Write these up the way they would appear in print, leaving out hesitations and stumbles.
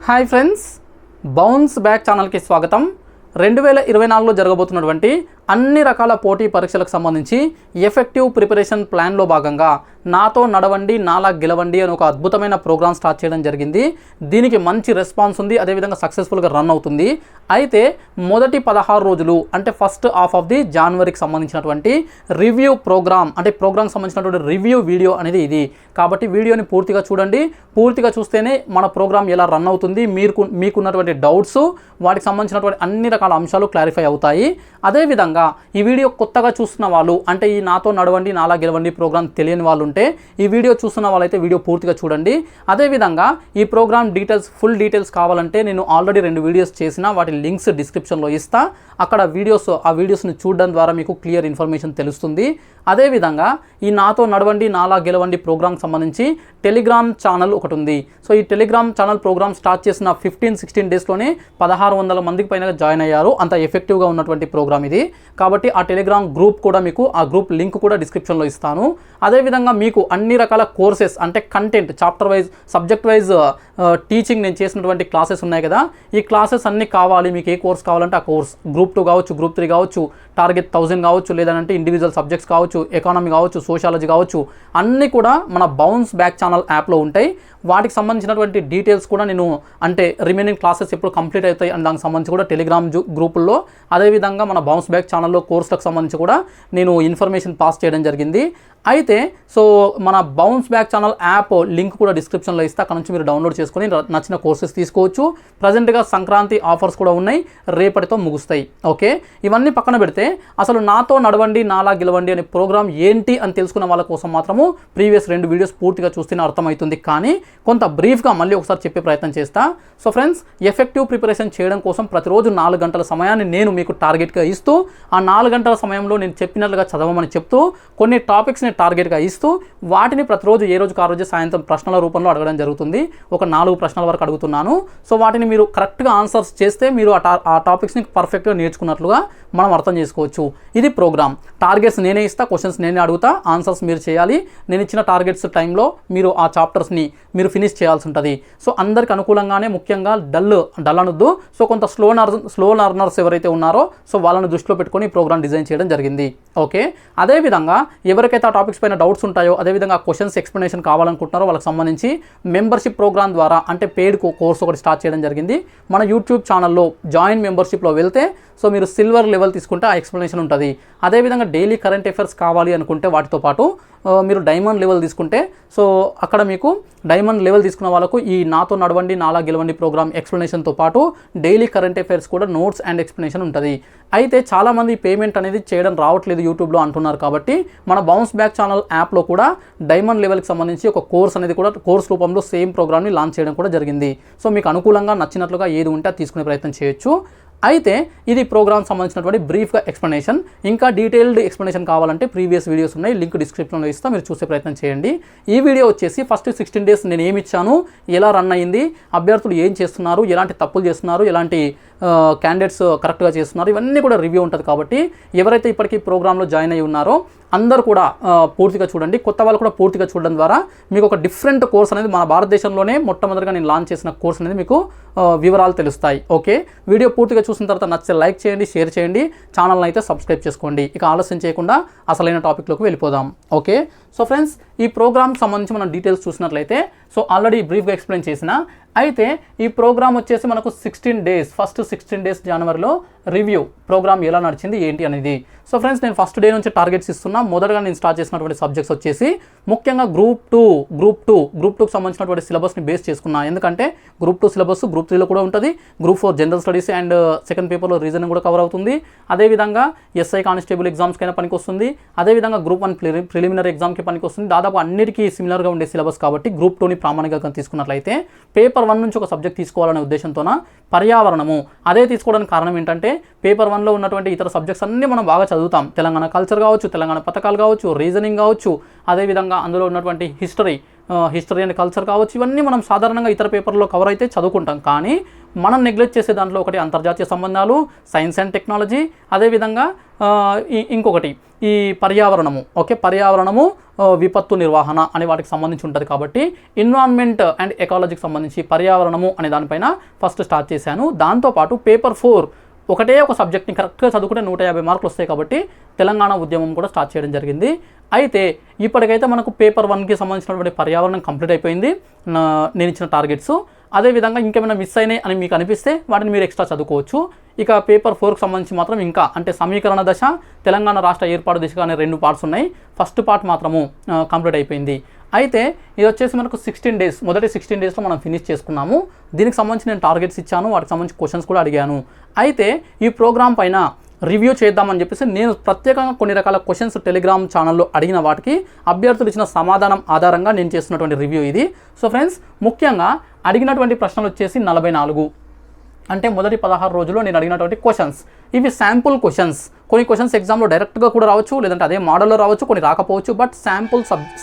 Hi friends, bounce back ఛానల్కి స్వాగతం. 2024లో జరగబోతున్నటువంటి అన్ని రకాల పోటీ పరీక్షలకు సంబంధించి ఎఫెక్టివ్ ప్రిపరేషన్ ప్లాన్లో భాగంగా నాతో నడవండి నాలా గెలవండి అని ఒక అద్భుతమైన ప్రోగ్రామ్ స్టార్ట్ చేయడం జరిగింది. దీనికి మంచి రెస్పాన్స్ ఉంది, అదేవిధంగా సక్సెస్ఫుల్గా రన్ అవుతుంది. అయితే మొదటి 16 రోజులు అంటే ఫస్ట్ హాఫ్ ఆఫ్ ది జనవరికి సంబంధించినటువంటి రివ్యూ ప్రోగ్రామ్, అంటే ప్రోగ్రామ్కి సంబంధించినటువంటి రివ్యూ వీడియో అనేది ఇది. కాబట్టి వీడియోని పూర్తిగా చూడండి. పూర్తిగా చూస్తేనే మన ప్రోగ్రామ్ ఎలా రన్ అవుతుంది, మీకున్నటువంటి డౌట్స్, వాటికి సంబంధించినటువంటి అన్ని రకాల అంశాలు క్లారిఫై అవుతాయి. అదేవిధంగా ఈ వీడియో కొత్తగా చూస్తున్న వాళ్ళు, అంటే ఈ నాతో నడవండి నాలా గెలవండి ప్రోగ్రామ్ తెలియని వాళ్ళు ఉంటే ఈ వీడియో చూస్తున్న వాళ్ళైతే వీడియో పూర్తిగా చూడండి. అదేవిధంగా ఈ ప్రోగ్రామ్ డీటెయిల్స్, ఫుల్ డీటెయిల్స్ కావాలంటే నేను ఆల్రెడీ 2 వీడియోస్ చేసిన, వాటి లింక్స్ డిస్క్రిప్షన్లో ఇస్తా. అక్కడ ఆ వీడియోస్ని చూడడం ద్వారా మీకు క్లియర్ ఇన్ఫర్మేషన్ తెలుస్తుంది. అదేవిధంగా ఈ నాతో నడవండి నాలా గెలవండి ప్రోగ్రామ్కి సంబంధించి టెలిగ్రామ్ ఛానల్ ఒకటి ఉంది. సో ఈ టెలిగ్రామ్ ఛానల్ ప్రోగ్రామ్ స్టార్ట్ చేసిన 15-16 డేస్లోనే 1600 మందికి పైన జాయిన్ అయ్యారు. అంత ఎఫెక్టివ్గా ఉన్నటువంటి ప్రోగ్రామ్ ఇది. కాబట్టి ఆ టెలిగ్రామ్ గ్రూప్ కూడా మీకు, ఆ గ్రూప్ లింక్ కూడా డిస్క్రిప్షన్లో ఇస్తాను. అదేవిధంగా మీకు అన్ని రకాల కోర్సెస్, అంటే content, chapter wise, subject wise teaching నేను చేసినటువంటి క్లాసెస్ ఉన్నాయి కదా, ఈ క్లాసెస్ అన్నీ కావాలి, మీకు ఏ కోర్స్ కావాలంటే ఆ కోర్స్, గ్రూప్ 2 కావచ్చు, గ్రూప్ 3 కావచ్చు, టార్గెట్ 1000 కావచ్చు, లేదంటే ఇండివిజువల్ సబ్జెక్ట్స్ కావచ్చు, ఎకానమీ కావచ్చు, సోషాలజీ కావచ్చు, అన్నీ కూడా మన బౌన్స్ బ్యాక్ ఛానల్ యాప్లో ఉంటాయి. వాటికి సంబంధించినటువంటి డీటెయిల్స్ కూడా నేను, అంటే రిమైనింగ్ క్లాసెస్ ఎప్పుడు కంప్లీట్ అవుతాయి అని దానికి సంబంధించి కూడా టెలిగ్రామ్ గ్రూపుల్లో, అదేవిధంగా మన బౌన్స్ బ్యాక్ ఛానల్లో కోర్సులకు సంబంధించి కూడా నేను ఇన్ఫర్మేషన్ పాస్ చేయడం జరిగింది. అయితే సో మన bounce back channel app link కూడా డిస్క్రిప్షన్లో ఇస్తే అక్కడ నుంచి మీరు డౌన్లోడ్ చేసుకొని నచ్చిన కోర్సెస్ తీసుకోవచ్చు. ప్రజెంట్గా సంక్రాంతి ఆఫర్స్ కూడా ఉన్నాయి, రేపటితో ముగుస్తాయి. ఓకే, ఇవన్నీ పక్కన పెడితే అసలు నాతో నడవండి నాలా గెలవండి అనే ప్రోగ్రామ్ ఏంటి అని తెలుసుకున్న వాళ్ళ కోసం మాత్రము ప్రీవియస్ 2 వీడియోస్ పూర్తిగా చూస్తేనే అర్థమవుతుంది. కానీ కొంత బ్రీఫ్గా మళ్ళీ ఒకసారి చెప్పే ప్రయత్నం చేస్తా. సో ఫ్రెండ్స్, ఎఫెక్టివ్ ప్రిపరేషన్ చేయడం కోసం ప్రతిరోజు 4 గంటల సమయాన్ని నేను మీకు టార్గెట్గా ఇస్తూ, ఆ 4 గంటల సమయంలో నేను చెప్పినట్లుగా చదవమని చెప్తూ, కొన్ని టాపిక్స్ని టార్గెట్గా ఇస్తూ, వాటిని ప్రతిరోజు ఏ రోజుకి ఆ రోజు సాయంత్రం ప్రశ్నల రూపంలో అడగడం జరుగుతుంది. ఒక 4 ప్రశ్నల వరకు అడుగుతున్నాను. సో వాటిని మీరు కరెక్ట్గా ఆన్సర్స్ చేస్తే మీరు ఆ టాపిక్స్ని పర్ఫెక్ట్గా నేర్చుకున్నట్లుగా మనం అర్థం చేసుకోవచ్చు. ఇది ప్రోగ్రామ్. టార్గెట్స్ నేనే ఇస్తా, క్వశ్చన్స్ నేనే అడుగుతా, ఆన్సర్స్ మీరు చేయాలి. నేను ఇచ్చిన టార్గెట్స్ టైంలో మీరు ఆ చాప్టర్స్ని మీరు ఫినిష్ చేయాల్సి ఉంటుంది. సో అందరికి అనుకూలంగానే, ముఖ్యంగా డల్ అనొద్దు. సో కొంత స్లో లర్నర్స్ ఎవరైతే ఉన్నారో సో వాళ్ళని దృష్టిలో పెట్టుకొని ప్రోగ్రామ్ డిజైన్ చేయడం జరిగింది. ఓకే, అదేవిధంగా ఎవరికైతే ఆ టాపిక్స్ పైన డౌట్స్ ఉంటాయో, అదేవిధంగా క్వశ్చన్స్ ఎక్స్ప్లెనేషన్ కావాలనుకుంటున్నారో వాళ్ళకి సంబంధించి మెంబర్షిప్ ప్రోగ్రామ్ ద్వారా, అంటే పెయిడ్ కోర్స్ ఒకటి స్టార్ట్ చేయడం జరిగింది. మన యూట్యూబ్ ఛానల్లో జాయిన్ మెంబర్షిప్లో వెళ్తే సో మీరు సిల్వర్ లెవెల్ తీసుకుంటే ఆ ఎక్స్ప్లెనేషన్ ఉంటుంది. అదేవిధంగా డైలీ కరెంట్ అఫైర్స్ కావాలి అనుకుంటే వాటితో పాటు మీరు డైమండ్ లెవెల్ తీసుకుంటే సో అక్కడ మీకు డైమండ్ లెవెల్ తీసుకున్న వాళ్ళకు ఈ నాతో నడవండి నాలా గెలవండి ప్రోగ్రామ్ ఎక్స్ప్లెనేషన్తో పాటు డైలీ కరెంట్ అఫైర్స్ కూడా నోట్స్ అండ్ ఎక్స్ప్లెనేషన్ ఉంటుంది. అయితే చాలామంది పేమెంట్ అనేది చేయడం రావట్లేదు యూట్యూబ్లో అంటున్నారు. కాబట్టి మన బౌన్స్ బ్యాక్ ఛానల్ యాప్లో కూడా డైమండ్ లెవెల్కి సంబంధించి ఒక కోర్స్ అనేది కూడా కోర్స్ రూపంలో సేమ్ ప్రోగ్రామ్ని లాంచ్ చేయడం కూడా జరిగింది. సో మీకు అనుకూలంగా నచ్చినట్లుగా ఏది ఉంటే అది తీసుకునే ప్రయత్నం చేయొచ్చు. అయితే ఇది ప్రోగ్రామ్ సంబంధించినటువంటి బ్రీఫ్గా ఎక్స్ప్లెనేషన్. ఇంకా డీటెయిల్డ్ ఎక్స్ప్లెనేషన్ కావాలంటే ప్రీవియస్ వీడియోస్ ఉన్నాయి, లింక్ డిస్క్రిప్షన్లో ఇస్తా, మీరు చూసే ప్రయత్నం చేయండి. ఈ వీడియో వచ్చేసి ఫస్ట్ 16 డేస్ నేను ఏమి ఇచ్చాను, ఎలా రన్ అయ్యింది, అభ్యర్థులు ఏం చేస్తున్నారు, ఎలాంటి తప్పులు చేస్తున్నారు, ఎలాంటి క్యాండిడేట్స్ కరెక్ట్గా చేస్తున్నారు, ఇవన్నీ కూడా రివ్యూ ఉంటుంది. కాబట్టి ఎవరైతే ఇప్పటికీ ప్రోగ్రాంలో జాయిన్ అయ్యి ఉన్నారో అందరూ కూడా పూర్తిగా చూడండి. కొత్త వాళ్ళు కూడా పూర్తిగా చూడడం ద్వారా మీకు ఒక డిఫరెంట్ కోర్స్ అనేది, మన భారతదేశంలోనే మొట్టమొదటిగా నేను లాంచ్ చేసిన కోర్స్ అనేది మీకు వివరాలు తెలుస్తాయి. ఓకే, వీడియో పూర్తిగా చూసిన తర్వాత నచ్చితే లైక్ చేయండి, షేర్ చేయండి, ఛానల్ని అయితే సబ్స్క్రైబ్ చేసుకోండి. ఇక ఆలస్యం చేయకుండా అసలైన టాపిక్లోకి వెళ్ళిపోదాం. ఓకే, సో ఫ్రెండ్స్, ఈ ప్రోగ్రామ్కి సంబంధించి మనం డీటెయిల్స్ చూసినట్లయితే సో ఆల్రెడీ బ్రీఫ్గా ఎక్స్ప్లెయిన్ చేసిన. అయితే ఈ ప్రోగ్రామ్ వచ్చేసి మనకు 16 డేస్, ఫస్ట్ 16 డేస్ జనవరిలో రివ్యూ ప్రోగ్రామ్ ఎలా నడిచింది ఏంటి అనేది. సో ఫ్రెండ్స్, నేను ఫస్ట్ డే నుంచి టార్గెట్స్ ఇస్తున్నా. మొదటగా నేను స్టార్ట్ చేసినటువంటి సబ్జెక్ట్స్ వచ్చేసి ముఖ్యంగా గ్రూప్ టూకి సంబంధించినటువంటి సిలబస్ని బేస్ చేసుకున్నా. ఎందుకంటే గ్రూప్ 2 సిలబస్ గ్రూప్ 3లో కూడా ఉంటుంది. Group 4 general studies and second పేపర్లో రీజనింగ్ కూడా కవర్ అవుతుంది. అదేవిధంగా ఎస్ఐ కానిస్టేబుల్ ఎగ్జామ్స్కైనా పనికి వస్తుంది. అదేవిధంగా గ్రూప్ 1 ప్రిలిమినరీ ఎగ్జామ్కి పనికి వస్తుంది. దాదాపు అన్నిటికీ సిమిలర్గా ఉండే సిలబస్ కాబట్టి గ్రూప్ 2ని ప్రామాణికంగా తీసుకున్నట్లయితే పేపర్ 1 నుంచి ఒక సబ్జెక్ట్ తీసుకోవాలనే ఉద్దేశంతోన పర్యావరణము అదే తీసుకోవడానికి కారణం ఏంటంటే పేపర్ 1లో ఉన్నటువంటి ఇతర సబ్జెక్ట్స్ అన్నీ మనం బాగా చదువుతాం. తెలంగాణ కల్చర్ కావచ్చు, తెలంగాణ పథకాలు కావచ్చు, రీజనింగ్ కావచ్చు, అదేవిధంగా అందులో ఉన్నటువంటి హిస్టరీ, హిస్టరీ అండ్ కల్చర్ కావచ్చు, ఇవన్నీ మనం సాధారణంగా ఇతర పేపర్లో కవర్ అయితే చదువుకుంటాం. కానీ మనం నెగ్లెక్ట్ చేసే దాంట్లో ఒకటి అంతర్జాతీయ సంబంధాలు, సైన్స్ అండ్ టెక్నాలజీ, అదేవిధంగా ఇంకొకటి ఈ పర్యావరణము. ఓకే, పర్యావరణము, విపత్తు నిర్వహణ అనే వాటికి సంబంధించి ఉంటుంది. కాబట్టి ఎన్విరాన్మెంట్ అండ్ ఎకాలజీకి సంబంధించి పర్యావరణము అనే దానిపైన ఫస్ట్ స్టార్ట్ చేశాను. దాంతోపాటు పేపర్ 4 ఒకటే ఒక సబ్జెక్ట్ని కరెక్ట్గా చదువుకుంటే 150 మార్కులు వస్తాయి. కాబట్టి తెలంగాణ ఉద్యమం కూడా స్టార్ట్ చేయడం జరిగింది. అయితే ఇప్పటికైతే మనకు పేపర్ 1కి సంబంధించినటువంటి పర్యావరణం కంప్లీట్ అయిపోయింది, నేను ఇచ్చిన టార్గెట్స్. అదేవిధంగా ఇంకేమైనా మిస్ అయినాయి అని మీకు అనిపిస్తే వాటిని మీరు ఎక్స్ట్రా చదువుకోవచ్చు. ఇక పేపర్ 4కి సంబంధించి మాత్రం ఇంకా అంటే సమీకరణ దశ, తెలంగాణ రాష్ట్ర ఏర్పాటు దిశగా అనే 2 పార్ట్స్ ఉన్నాయి. ఫస్ట్ పార్ట్ మాత్రము కంప్లీట్ అయిపోయింది. అయితే ఇది వచ్చేసి మనకు 16 డేస్, మొదటి 16 డేస్లో మనం ఫినిష్ చేసుకున్నాము. దీనికి సంబంధించి నేను టార్గెట్స్ ఇచ్చాను, వాటికి సంబంధించి క్వశ్చన్స్ కూడా అడిగాను. అయితే ఈ ప్రోగ్రామ్ పైన రివ్యూ చేద్దామని చెప్పేసి నేను ప్రత్యేకంగా కొన్ని రకాల క్వశ్చన్స్ టెలిగ్రామ్ ఛానల్లో అడిగిన వాటికి అభ్యర్థులు ఇచ్చిన సమాధానం ఆధారంగా నేను చేస్తున్నటువంటి రివ్యూ ఇది. సో ఫ్రెండ్స్, ముఖ్యంగా అడిగినటువంటి ప్రశ్నలు వచ్చేసి 44. అంటే మొదటి 16 రోజుల్లో నేను అడిగినటువంటి క్వశ్చన్స్ ఇవి శాంపుల్ క్వశ్చన్స్. కొన్ని క్వశ్చన్స్ ఎగ్జామ్లో డైరెక్ట్గా కూడా రావచ్చు, లేదంటే అదే మోడల్లో రావచ్చు, కొన్ని రాకపోవచ్చు. బట్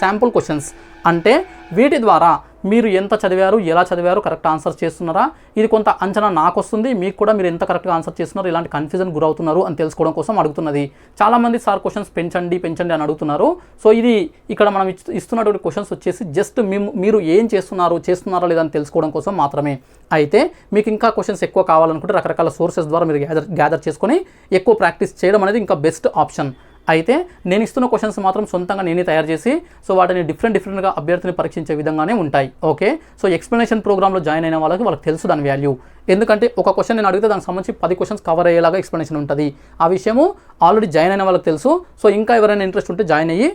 శాంపుల్ క్వశ్చన్స్ అంటే వీటి ద్వారా మీరు ఎంత చదివారు, ఎలా చదివారు, కరెక్ట్ ఆన్సర్ చేస్తున్నారా, ఇది కొంత అంచనా నాకు వస్తుంది, మీకు కూడా మీరు ఎంత కరెక్ట్గా ఆన్సర్ చేస్తున్నారు, ఇలాంటి కన్ఫ్యూజన్ గురవుతున్నారు అని తెలుసుకోవడం కోసం అడుగుతున్నది. చాలామంది సార్ క్వశ్చన్స్ పెంచండి అని అడుగుతున్నారు. సో ఇది ఇక్కడ మనం ఇస్తున్నటువంటి క్వశ్చన్స్ వచ్చేసి జస్ట్ మీరు ఏం చేస్తున్నారా లేదా అని తెలుసుకోవడం కోసం మాత్రమే. అయితే మీకు ఇంకా క్వశ్చన్స్ ఎక్కువ కావాలనుకుంటే రకరకాల సోర్సెస్ ద్వారా మీరు గ్యాదర్ చేసుకొని ఎక్కువ ప్రాక్టీస్ చేయడం అనేది ఇంకా బెస్ట్ ఆప్షన్. అయితే నేను ఇస్తున్న క్వశ్చన్స్ మాత్రం సొంతంగా నేనే తయారు చేసి సో వాటిని డిఫరెంట్గా అభ్యర్థిని పరీక్షించే విధంగానే ఉంటాయి. ఓకే, సో ఎక్స్ప్లెనేషన్ ప్రోగ్రామ్లో జాయిన్ అయిన వాళ్ళకి తెలుసు దాని వాల్యూ. ఎందుకంటే ఒక క్వశ్చన్ నేను అడిగితే దానికి సంబంధించి 10 క్వశ్చన్స్ కవర్ అయ్యేలాగా ఎక్స్ప్లెనేషన్ ఉంటుంది. ఆ విషయము ఆల్రెడీ జాయిన్ అయిన వాళ్ళకి తెలుసు. సో ఇంకా ఎవరైనా ఇంట్రెస్ట్ ఉంటే జాయిన్ అయ్యి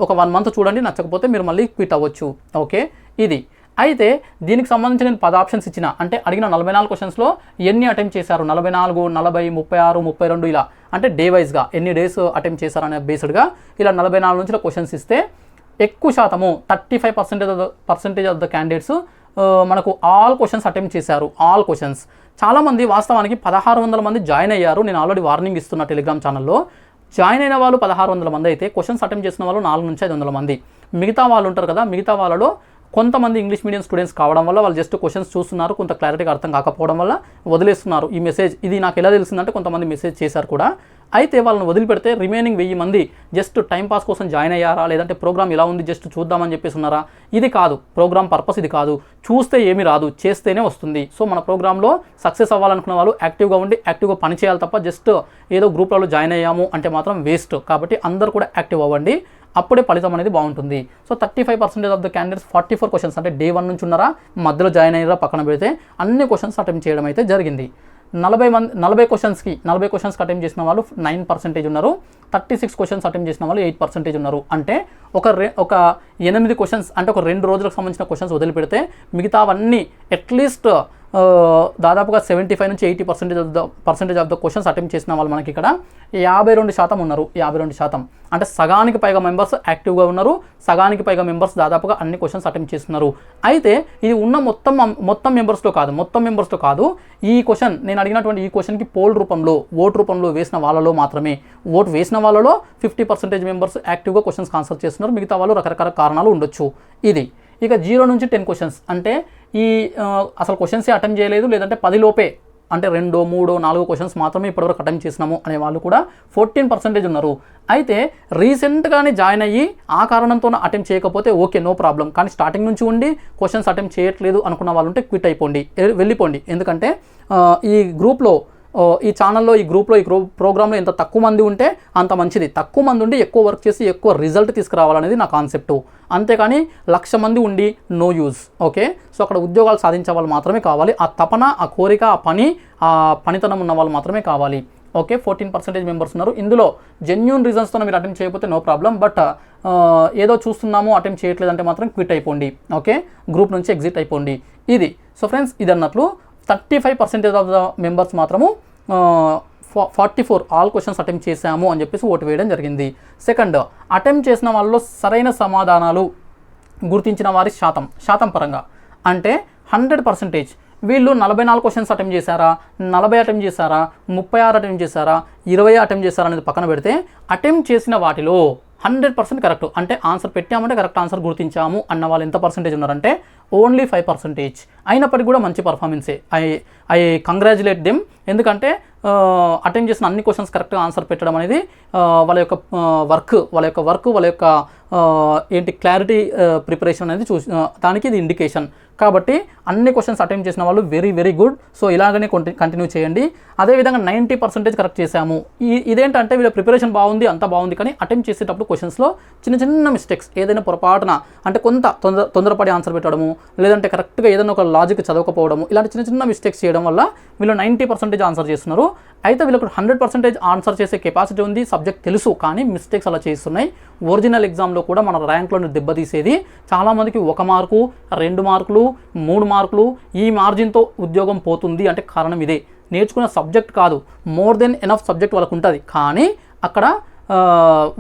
ఒక 1 మంత్ చూడండి, నచ్చకపోతే మీరు మళ్ళీ క్విట్ అవ్వచ్చు. ఓకే, ఇది. అయితే దీనికి సంబంధించి నేను 10 ఆప్షన్స్ ఇచ్చిన. అంటే అడిగిన 44 క్వశ్చన్స్లో ఎన్ని అటెంప్ట్ చేశారు, 44, 40, 36, 32 ఇలా అంటే డే వైజ్గా ఎన్ని డేస్ అటెంప్ట్ చేశారనే బేస్డ్గా ఇలా 44 నుంచి క్వశ్చన్స్ ఇస్తే ఎక్కువ శాతము 35% ఆఫ్ ద క్యాండిడేట్స్ మనకు ఆల్ క్వశ్చన్స్ అటెంప్ట్ చేశారు. All questions. చాలామంది వాస్తవానికి 1600 మంది జాయిన్ అయ్యారు. నేను ఆల్రెడీ వార్నింగ్ ఇస్తున్న టెలిగ్రామ్ ఛానల్లో. జాయిన్ అయిన వాళ్ళు 1600 మంది అయితే క్వశ్చన్స్ అటెంప్ట్ చేసిన వాళ్ళు 400 నుంచి 500 మంది. మిగతా వాళ్ళు ఉంటారు కదా, మిగతా వాళ్ళలో కొంతమంది ఇంగ్లీష్ మీడియం స్టూడెంట్స్ కావడం వల్ల వాళ్ళు జస్ట్ క్వశ్చన్స్ చూస్తున్నారు, కొంత క్లారిటీగా అర్థం కాకపోవడం వల్ల వదిలేస్తున్నారు ఈ మెసేజ్. ఇది నాకు ఎలా తెలిసిందంటే కొంతమంది మెసేజ్ చేశారు కూడా. అయితే వాళ్ళని వదిలిపెడితే రిమైనింగ్ 1000 మంది జస్ట్ టైంపాస్ కోసం జాయిన్ అయ్యారా, లేదంటే ప్రోగ్రామ్ ఇలా ఉంది జస్ట్ చూద్దామని చెప్పేసి ఉన్నారా? ఇది కాదు, ప్రోగ్రామ్ పర్పస్ ఇది కాదు. చూస్తే ఏమీ రాదు, చేస్తేనే వస్తుంది. సో మన ప్రోగ్రాంలో సక్సెస్ అవ్వాలనుకున్న వాళ్ళు యాక్టివ్గా ఉండి యాక్టివ్గా పని చేయాలి తప్ప జస్ట్ ఏదో గ్రూప్లలో జాయిన్ అయ్యాము అంటే మాత్రం వేస్ట్. కాబట్టి అందరూ కూడా యాక్టివ్ అవ్వండి, అప్పుడే ఫలితం అనేది బాగుంటుంది. So 35% of the candidates 44 questions అంటే డే 1 నుంచి ఉన్నారా, మధ్యలో జాయిన్ అయ్యారా పక్కన పెడితే అన్ని క్వశ్చన్స్ అటెంప్ట్ చేయడం అయితే జరిగింది. 40 క్వశ్చన్స్కి అటెంప్ట్ చేసిన వాళ్ళు 9% ఉన్నారు. 36 క్వశ్చన్స్ అటెంప్ట్ చేసిన వాళ్ళు 8% ఉన్నారు. అంటే ఒక 8 క్వశ్చన్స్ అంటే ఒక 2 రోజులకు సంబంధించిన క్వశ్చన్స్ వదిలిపెడితే మిగతావన్నీ అట్లీస్ట్ దాదాపుగా 75 నుంచి 80% ఆఫ్ ద క్వశ్చన్స్ అటెంప్ట్ చేసిన వాళ్ళు మనకి ఇక్కడ 52% ఉన్నారు. 52% అంటే సగానికి పైగా మెంబర్స్ యాక్టివ్గా ఉన్నారు, సగానికి పైగా మెంబర్స్ దాదాపుగా అన్ని క్వశ్చన్స్ అటెంప్ట్ చేస్తున్నారు. అయితే ఇది ఉన్న మొత్తం మెంబర్స్లో కాదు, ఈ క్వశ్చన్ నేను అడిగినటువంటి ఈ క్వశ్చన్కి పోల్ రూపంలో ఓటు రూపంలో వేసిన వాళ్ళలో మాత్రమే. ఓటు వేసిన వాళ్ళలో 50% మెంబర్స్ యాక్టివ్గా క్వశ్చన్స్ ఆన్సర్ చేస్తున్నారు, మిగతా వాళ్ళు రకరకాల కారణాలు ఉండొచ్చు. ఇది ఇక 0 నుంచి 10 క్వశ్చన్స్ అంటే ఈ అసలు క్వశ్చన్సే అటెంప్ట్ చేయలేదు, లేదంటే 10 లోపే అంటే 2, 3, 4 క్వశ్చన్స్ మాత్రమే ఇప్పటివరకు అటెంప్ట్ చేసినాము అనే వాళ్ళు కూడా 14% ఉన్నారు. అయితే రీసెంట్గానే జాయిన్ అయ్యి ఆ కారణంతో అటెంప్ట్ చేయకపోతే ఓకే, నో ప్రాబ్లం. కానీ స్టార్టింగ్ నుంచి ఉండి క్వశ్చన్స్ అటెంప్ట్ చేయట్లేదు అనుకున్న వాళ్ళు ఉంటే క్విట్ అయిపోండి, వెళ్ళిపోండి. ఎందుకంటే ఈ గ్రూప్లో ఈ ఛానల్లో ఈ ప్రోగ్రాంలో ఎంత తక్కువ మంది ఉంటే అంత మంచిది. తక్కువ మంది ఉండి ఎక్కువ వర్క్ చేసి ఎక్కువ రిజల్ట్ తీసుకురావాలనేది నా కాన్సెప్టు. అంతేకాని 1,00,000 మంది ఉండి నో యూజ్. ఓకే, సో అక్కడ ఉద్యోగాలు సాధించే వాళ్ళు మాత్రమే కావాలి. ఆ తపన, ఆ కోరిక, ఆ పనితనం ఉన్న వాళ్ళు మాత్రమే కావాలి. ఓకే, 14% మెంబర్స్ ఉన్నారు. ఇందులో జెన్యూన్ రీజన్స్తో మీరు అటెంప్ట్ చేయకపోతే నో ప్రాబ్లం. బట్ ఏదో చూస్తున్నాము అటెంప్ట్ చేయట్లేదు అంటే మాత్రం క్విట్ అయిపోండి. ఓకే, గ్రూప్ నుంచి ఎగ్జిట్ అయిపోండి. ఇది. సో ఫ్రెండ్స్, ఇది అన్నట్లు 35% ఆఫ్ ద మెంబర్స్ మాత్రము 44 ఆల్ క్వశ్చన్స్ అటెంప్ట్ చేశాము అని చెప్పేసి ఓటు వేయడం జరిగింది. సెకండ్, అటెంప్ట్ చేసిన వాళ్ళలో సరైన సమాధానాలు గుర్తించిన వారి శాతం పరంగా అంటే 100% వీళ్ళు 44 క్వశ్చన్స్ అటెంప్ట్ చేశారా, 40 అటెంప్ట్ చేశారా, 36 అటెంప్ట్ చేశారా, 20 అటెంప్ట్ చేశారా అనేది పక్కన పెడితే అటెంప్ట్ చేసిన వాటిలో 100% కరెక్ట్. అంటే ఆన్సర్ పెట్టామంటే కరెక్ట్ ఆన్సర్ గుర్తించాము అన్న వాళ్ళు ఎంత పర్సెంటేజ్ ఉన్నారంటే ఓన్లీ 5%. అయినప్పటికీ కూడా మంచి పర్ఫార్మెన్సే. I congratulate them. ఎందుకంటే అటెంప్ట్ చేసిన అన్ని క్వశ్చన్స్ కరెక్ట్గా ఆన్సర్ పెట్టడం అనేది వాళ్ళ యొక్క వర్క్ వాళ్ళ యొక్క ఏంటి క్లారిటీ ప్రిపరేషన్ అనేది దానికి ఇది ఇండికేషన్. కాబట్టి అన్ని క్వశ్చన్స్ అటెంప్ట్ చేసిన వాళ్ళు వెరీ వెరీ గుడ్. సో ఇలాగనే కంటిన్యూ చేయండి. అదేవిధంగా 90% కరెక్ట్ చేశాము. ఇదేంటంటే వీళ్ళ ప్రిపరేషన్ బాగుంది, అంత బాగుంది, కానీ అటెంప్ట్ చేసేటప్పుడు క్వశ్చన్స్లో చిన్న మిస్టేక్స్, ఏదైనా పొరపాటున అంటే కొంత తొందరపడి ఆన్సర్ పెట్టడము, లేదంటే కరెక్ట్గా ఏదైనా ఒక లాజిక్ చదవకపోవడము, ఇలాంటి చిన్న మిస్టేక్స్ చేయడం వల్ల వీళ్ళు 90% ఆన్సర్ చేస్తున్నారు. అయితే వీళ్ళకు 100% ఆన్సర్ చేసే కెపాసిటీ ఉంది, సబ్జెక్ట్ తెలుసు, కానీ మిస్టేక్స్ అలా చేస్తున్నాయి. ఒరిజినల్ ఎగ్జామ్లో కూడా మన ర్యాంక్లను దెబ్బతీసేది చాలామందికి 1 మార్కు, 2 మార్కులు, 3 మార్కులు ఈ మార్జిన్తో ఉద్యోగం పోతుంది అంటే కారణం ఇదే. నేర్చుకున్న సబ్జెక్ట్ కాదు, మోర్ దెన్ ఎనఫ్ సబ్జెక్ట్ వాళ్ళకు ఉంటుంది, కానీ అక్కడ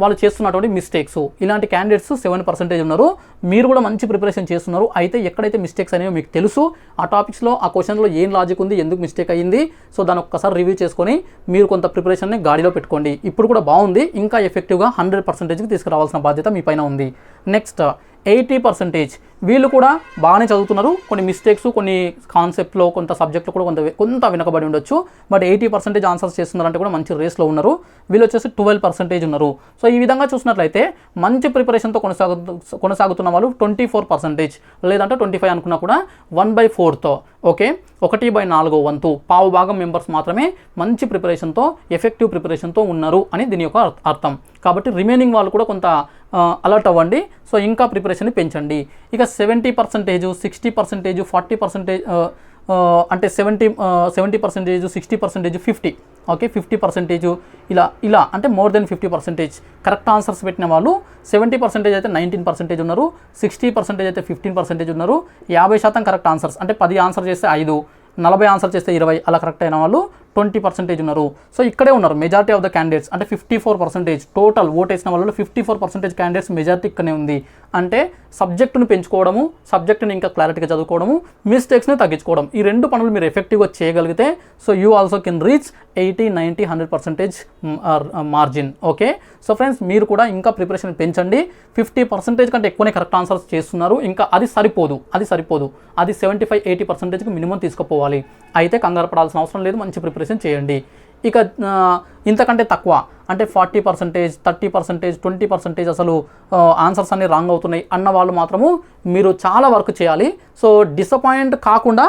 వాళ్ళు చేస్తున్నటువంటి మిస్టేక్స్. ఇలాంటి క్యాండిడేట్స్ 7% ఉన్నారు. మీరు కూడా మంచి ప్రిపరేషన్ చేస్తున్నారు. అయితే ఎక్కడైతే మిస్టేక్స్ అనేవి మీకు తెలుసు, ఆ టాపిక్స్లో ఆ క్వశ్చన్లో ఏం లాజిక్ ఉంది, ఎందుకు మిస్టేక్ అయ్యింది, సో దాన్ని ఒక్కసారి రివ్యూ చేసుకొని మీరు కొంత ప్రిపరేషన్ని గాడిలో పెట్టుకోండి. ఇప్పుడు కూడా బాగుంది, ఇంకా ఎఫెక్టివ్గా 100%కి తీసుకురావాల్సిన బాధ్యత మీ పైన ఉంది. నెక్స్ట్ 80% వీళ్ళు కూడా బాగానే చదువుతున్నారు. కొన్ని మిస్టేక్స్, కొన్ని కాన్సెప్ట్లో, కొంత సబ్జెక్ట్లో కూడా కొంత వెనకబడి ఉండొచ్చు. బట్ 80% ఆన్సర్స్ చేస్తున్నారంటే కూడా మంచి రేస్లో ఉన్నారు. వీళ్ళు వచ్చేసి 12% ఉన్నారు. సో ఈ విధంగా చూసినట్లయితే మంచి ప్రిపరేషన్తో కొనసాగుతున్న వాళ్ళు 24%, లేదంటే 25 అనుకున్నా కూడా 1/4తో, ఓకే, 1/4 వంతు, పావు భాగం మెంబర్స్ మాత్రమే మంచి ప్రిపరేషన్తో, ఎఫెక్టివ్ ప్రిపరేషన్తో ఉన్నారు అని దీని యొక్క అర్థం. కాబట్టి రిమైనింగ్ వాళ్ళు కూడా కొంత అలర్ట్ అవ్వండి. సో ఇంకా ప్రిపరేషన్ని పెంచండి. ఇక 70%, 60%, 40%, అంటే 70%, 60%, 50, ఓకే, 50% ఇలా అంటే మోర్ దెన్ 50% కరెక్ట్ ఆన్సర్స్ పెట్టిన వాళ్ళు 70% అయితే 19% ఉన్నారు, 60% అయితే 15% ఉన్నారు, 50% కరెక్ట్ ఆన్సర్స్ అంటే 10 ఆన్సర్ చేస్తే 5, 40 ఆన్సర్ చేస్తే 20 అలా కరెక్ట్ అయిన వాళ్ళు 20% ఉన్నారు. సో ఇక్కడే ఉన్నారు మెజారిటీ ఆఫ్ ద క్యాండిడేట్స్. అంటే 54% టోటల్ ఓట్ వేసిన వాళ్ళలో 54% క్యాండిడేట్స్ మెజారిటీ ఇక్కడనే ఉంది. అంటే సబ్జెక్టును పెంచుకోవడము, సబ్జెక్టుని ఇంకా క్లారిటీగా చదువుకోవడము, మిస్టేక్స్ని తగ్గించుకోవడం, ఈ 2 పనులు మీరు ఎఫెక్టివ్గా చేయగలిగితే so you also can reach 80, 90, 100% margin. Okay, so friends మీరు కూడా ఇంకా ప్రిపరేషన్ పెంచండి. 50% కంటే ఎక్కువనే కరెక్ట్ ఆన్సర్స్ చేస్తున్నారు. ఇంకా అది సరిపోదు, అది 75, 80%కి మినిమం తీసుకుపోవాలి. అయితే కంగారు పడాల్సిన అవసరం లేదు, మంచి ప్రిపరేషన్ చేయండి. ఇక ఇంతకంటే తక్కువ అంటే 40%, 30%, 20% అసలు ఆన్సర్స్ అన్నీ రాంగ్ అవుతున్నాయి అన్న వాళ్ళు మాత్రము మీరు చాలా వర్క్ చేయాలి. సో డిసప్పాయింట్ కాకుండా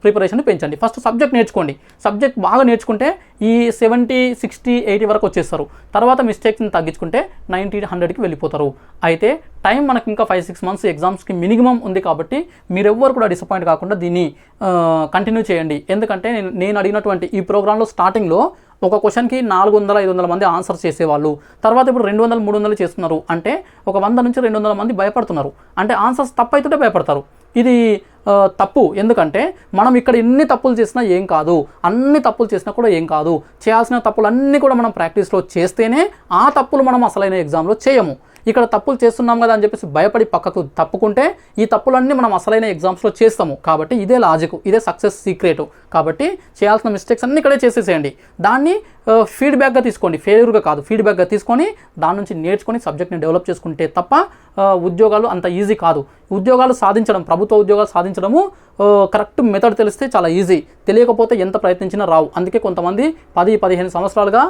ప్రిపరేషన్ పెంచండి. ఫస్ట్ సబ్జెక్ట్ నేర్చుకోండి. సబ్జెక్ట్ బాగా నేర్చుకుంటే ఈ 70, 60, 80 వరకు వచ్చేస్తారు. తర్వాత మిస్టేక్స్ని తగ్గించుకుంటే 90, 100కి వెళ్ళిపోతారు. అయితే టైం మనకి ఇంకా 5-6 మంత్స్ ఎగ్జామ్స్కి మినిమం ఉంది. కాబట్టి మీరెవ్వరు కూడా డిసప్పాయింట్ కాకుండా దీన్ని కంటిన్యూ చేయండి. ఎందుకంటే నేను అడిగినటువంటి ఈ ప్రోగ్రాంలో స్టార్టింగ్లో ఒక క్వశ్చన్కి 400-500 మంది ఆన్సర్ చేసేవాళ్ళు, తర్వాత ఇప్పుడు 200-300 చేస్తున్నారు. అంటే ఒక 100 నుంచి 200 మంది భయపడుతున్నారు. అంటే ఆన్సర్స్ తప్పు అవుతుంటే భయపడతారు. ఇది తప్పు. ఎందుకంటే మనం ఇక్కడ ఎన్ని తప్పులు చేసినా ఏం కాదు, అన్ని తప్పులు చేసినా కూడా ఏం కాదు. చేయాల్సిన తప్పులు అన్నీ కూడా మనం ప్రాక్టీస్లో చేస్తేనే ఆ తప్పులు మనం అసలైన ఎగ్జామ్లో చేయము. ఇక్కడ తప్పులు చేస్తున్నాం కదా అని చెప్పేసి భయపడి పక్కకు తప్పుకుంటే ఈ తప్పులన్నీ మనం అసలైన ఎగ్జామ్స్లో చేస్తాము. కాబట్టి ఇదే లాజిక్, ఇదే సక్సెస్ సీక్రెట్. కాబట్టి చేయాల్సిన మిస్టేక్స్ అన్నీ ఇక్కడే చేసేసేయండి. దాన్ని ఫీడ్బ్యాక్గా తీసుకోండి, ఫెయిల్యూర్గా కాదు, ఫీడ్బ్యాక్గా తీసుకొని దాని నుంచి నేర్చుకొని సబ్జెక్ట్ని డెవలప్ చేసుకుంటే తప్ప ఉద్యోగాలు అంత ఈజీ కాదు. ఉద్యోగాలు సాధించడం, ప్రభుత్వ ఉద్యోగాలు సాధించడము కరెక్ట్ మెథడ్ తెలిస్తే చాలా ఈజీ, తెలియకపోతే ఎంత ప్రయత్నించినా రావు. అందుకే కొంతమంది 10-15 సంవత్సరాలుగా